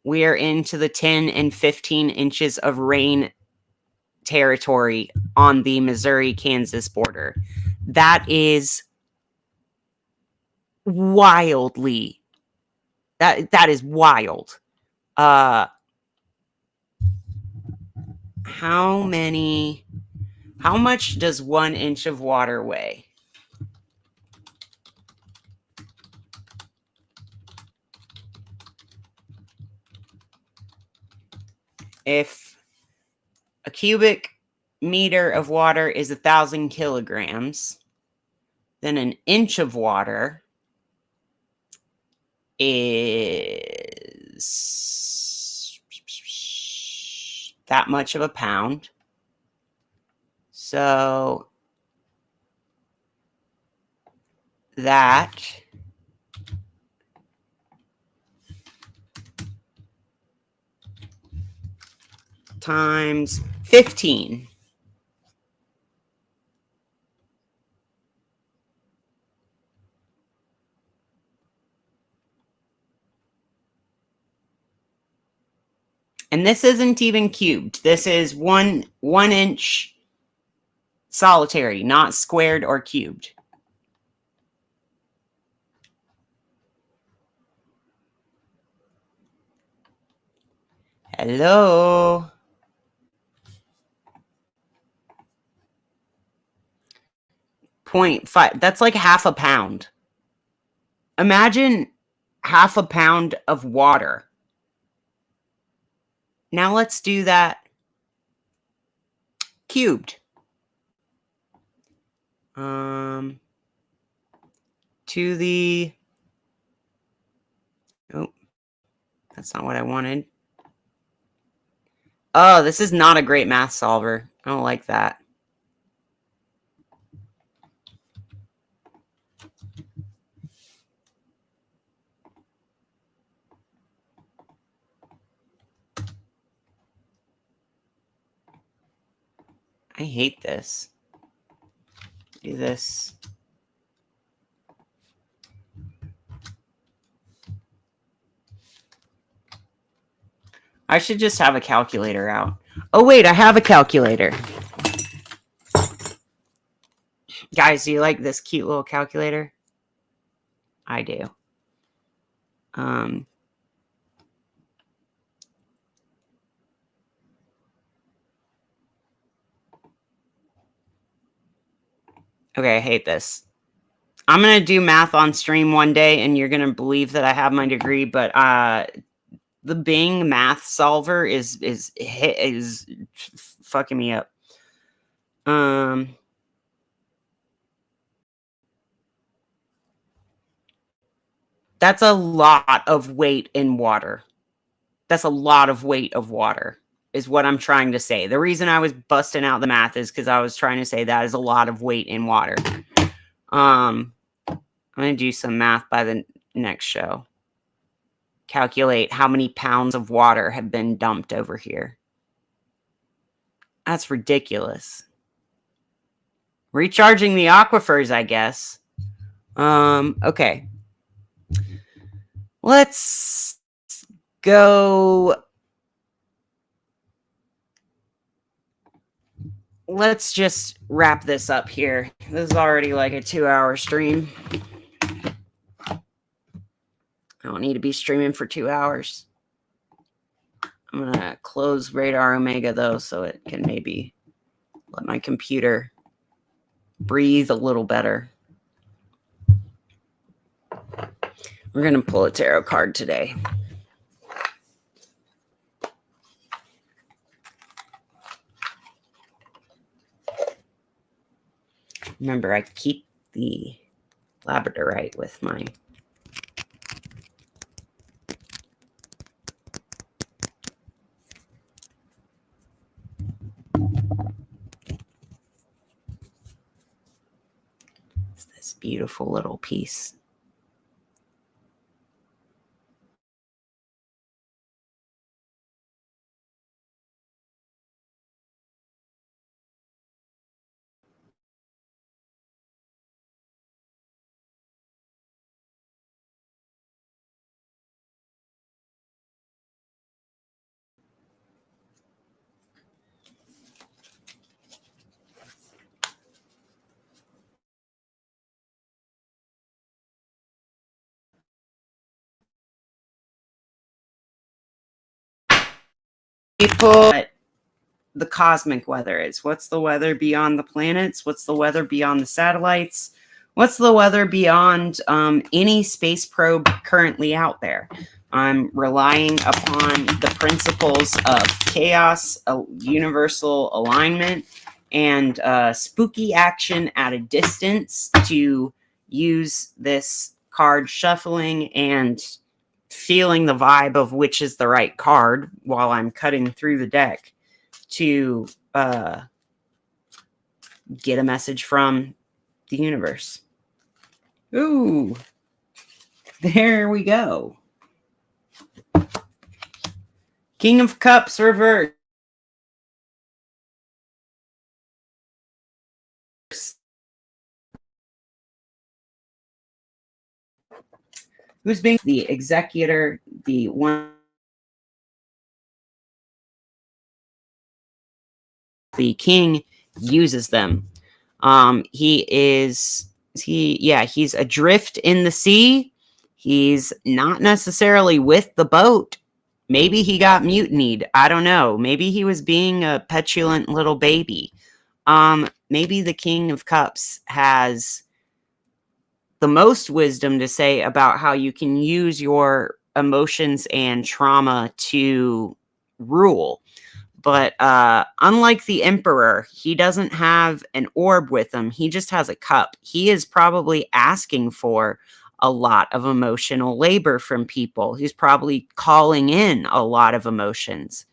S1: we are into the 10 and 15 inches of rain territory on the Missouri-Kansas border. That is wildly. That is wild. How much does 1 inch of water weigh? If a cubic meter of water is 1,000 kilograms, then an inch of water is that much of a pound. So that times 15. And this isn't even cubed. This is one inch solitary, not squared or cubed. Hello. .5. That's like half a pound. Imagine half a pound of water. Now let's do that cubed. To the... Oh, that's not what I wanted. Oh, this is not a great math solver. I don't like that. I hate this. Do this. I should just have a calculator out. Oh, wait, I have a calculator. Guys, do you like this cute little calculator? I do. Okay, I hate this. I'm going to do math on stream one day, and you're going to believe that I have my degree, but the Bing math solver is fucking me up. That's a lot of weight in water. That's a lot of weight of water, is what I'm trying to say. The reason I was busting out the math is because I was trying to say that is a lot of weight in water. I'm going to do some math by the next show. Calculate how many pounds of water have been dumped over here. That's ridiculous. Recharging the aquifers, I guess. Okay. Let's go. Let's just wrap this up here. This is already like a 2-hour stream. I don't need to be streaming for 2 hours. I'm going to close Radar Omega, though, so it can maybe let my computer breathe a little better. We're going to pull a tarot card today. Remember, I keep the labradorite with my... It's this beautiful little piece. People, the cosmic weather is. What's the weather beyond the planets? What's the weather beyond the satellites? What's the weather beyond any space probe currently out there? I'm relying upon the principles of chaos, universal alignment, and spooky action at a distance to use this card shuffling and feeling the vibe of which is the right card while I'm cutting through the deck to get a message from the universe. Ooh, there we go. King of Cups reversed. Who's being the executor, the one, the king uses them. He's adrift in the sea. He's not necessarily with the boat. Maybe he got mutinied. I don't know. Maybe he was being a petulant little baby. Maybe the King of Cups has the most wisdom to say about how you can use your emotions and trauma to rule. But unlike the Emperor, he doesn't have an orb with him. He just has a cup. He is probably asking for a lot of emotional labor from people. He's probably calling in a lot of emotions.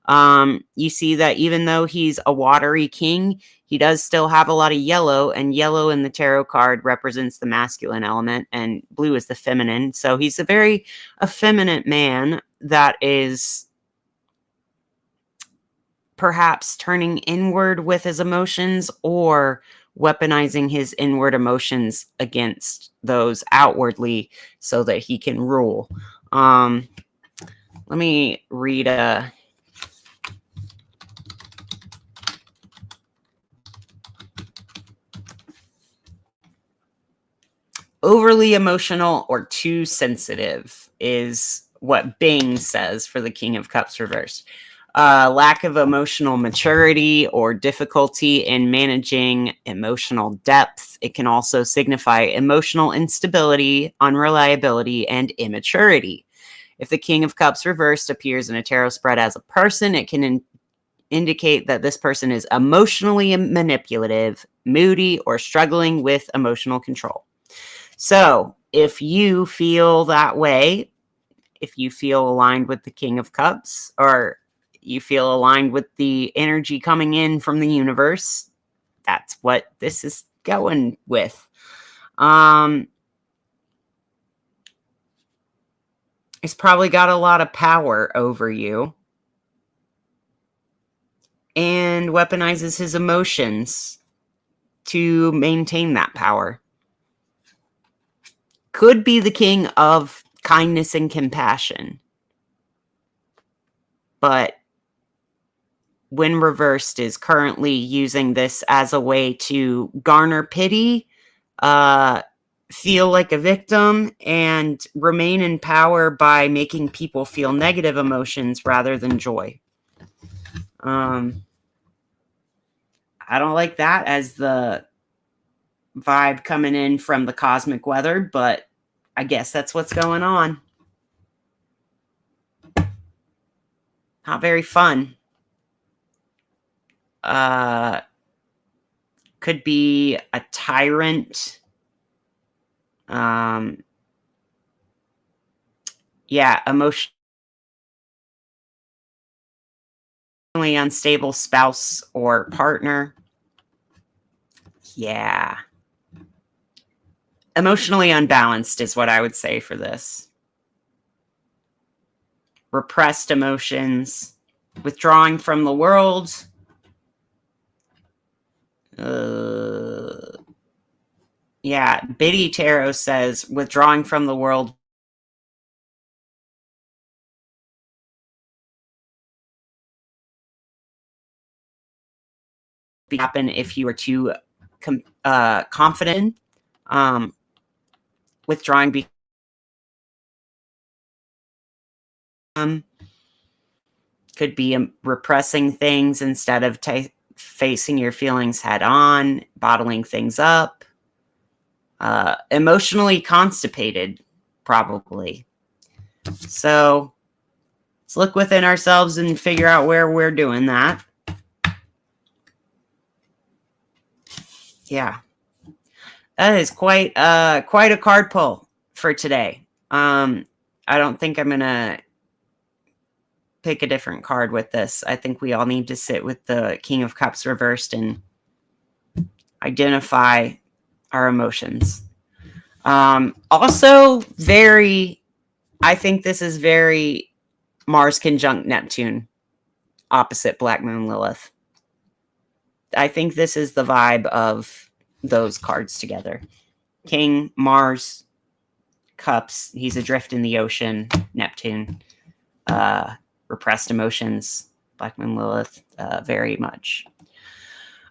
S1: You see that even though he's a watery king, he does still have a lot of yellow, and yellow in the tarot card represents the masculine element, and blue is the feminine. So he's a very effeminate man that is perhaps turning inward with his emotions or weaponizing his inward emotions against those outwardly so that he can rule. Let me read a... Overly emotional or too sensitive is what Bing says for the King of Cups reversed. lack of emotional maturity or difficulty in managing emotional depth. It can also signify emotional instability, unreliability, and immaturity. If the King of Cups reversed appears in a tarot spread as a person, it can indicate that this person is emotionally manipulative, moody, or struggling with emotional control. So if you feel that way, if you feel aligned with the King of Cups, or you feel aligned with the energy coming in from the universe, that's what this is going with. He's probably got a lot of power over you and weaponizes his emotions to maintain that power. Could be the king of kindness and compassion, but when reversed is currently using this as a way to garner pity, feel like a victim, and remain in power by making people feel negative emotions rather than joy. I don't like that as the vibe coming in from the cosmic weather, but I guess that's what's going on. Not very fun. Could be a tyrant. Yeah, emotionally unstable spouse or partner. Yeah. Emotionally unbalanced is what I would say for this. Repressed emotions, withdrawing from the world. Yeah, Biddy Tarot says withdrawing from the world happen if you were too confident. Withdrawing could be repressing things instead of facing your feelings head on, bottling things up. Emotionally constipated, probably. So let's look within ourselves and figure out where we're doing that. Yeah. That is quite a card pull for today. I don't think I'm going to pick a different card with this. I think we all need to sit with the King of Cups reversed and identify our emotions. Also, I think this is very Mars conjunct Neptune, opposite Black Moon Lilith. I think this is the vibe of those cards together. King, Mars, Cups, he's adrift in the ocean, Neptune, repressed emotions, Black Moon Lilith, very much.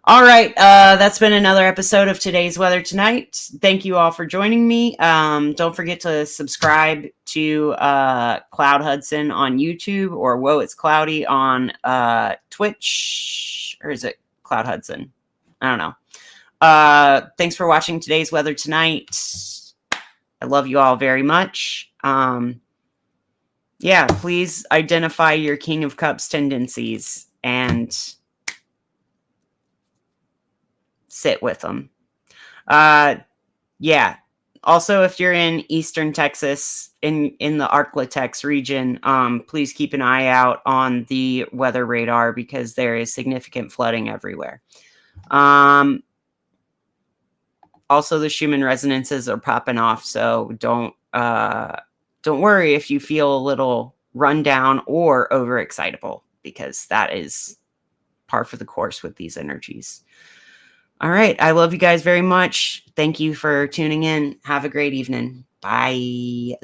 S1: All right, that's been another episode of Today's Weather Tonight. Thank you all for joining me. Don't forget to subscribe to Cloud Hudson on YouTube, or Whoa, It's Cloudy on Twitch. Or is it Cloud Hudson? I don't know. Thanks for watching Today's Weather Tonight. I love you all very much. Yeah, please identify your King of Cups tendencies and sit with them. Yeah. Also, if you're in Eastern Texas, in the Arklatex region, please keep an eye out on the weather radar because there is significant flooding everywhere. Also, the Schumann resonances are popping off, so don't worry if you feel a little run down or overexcitable, because that is par for the course with these energies. All right. I love you guys very much. Thank you for tuning in. Have a great evening. Bye.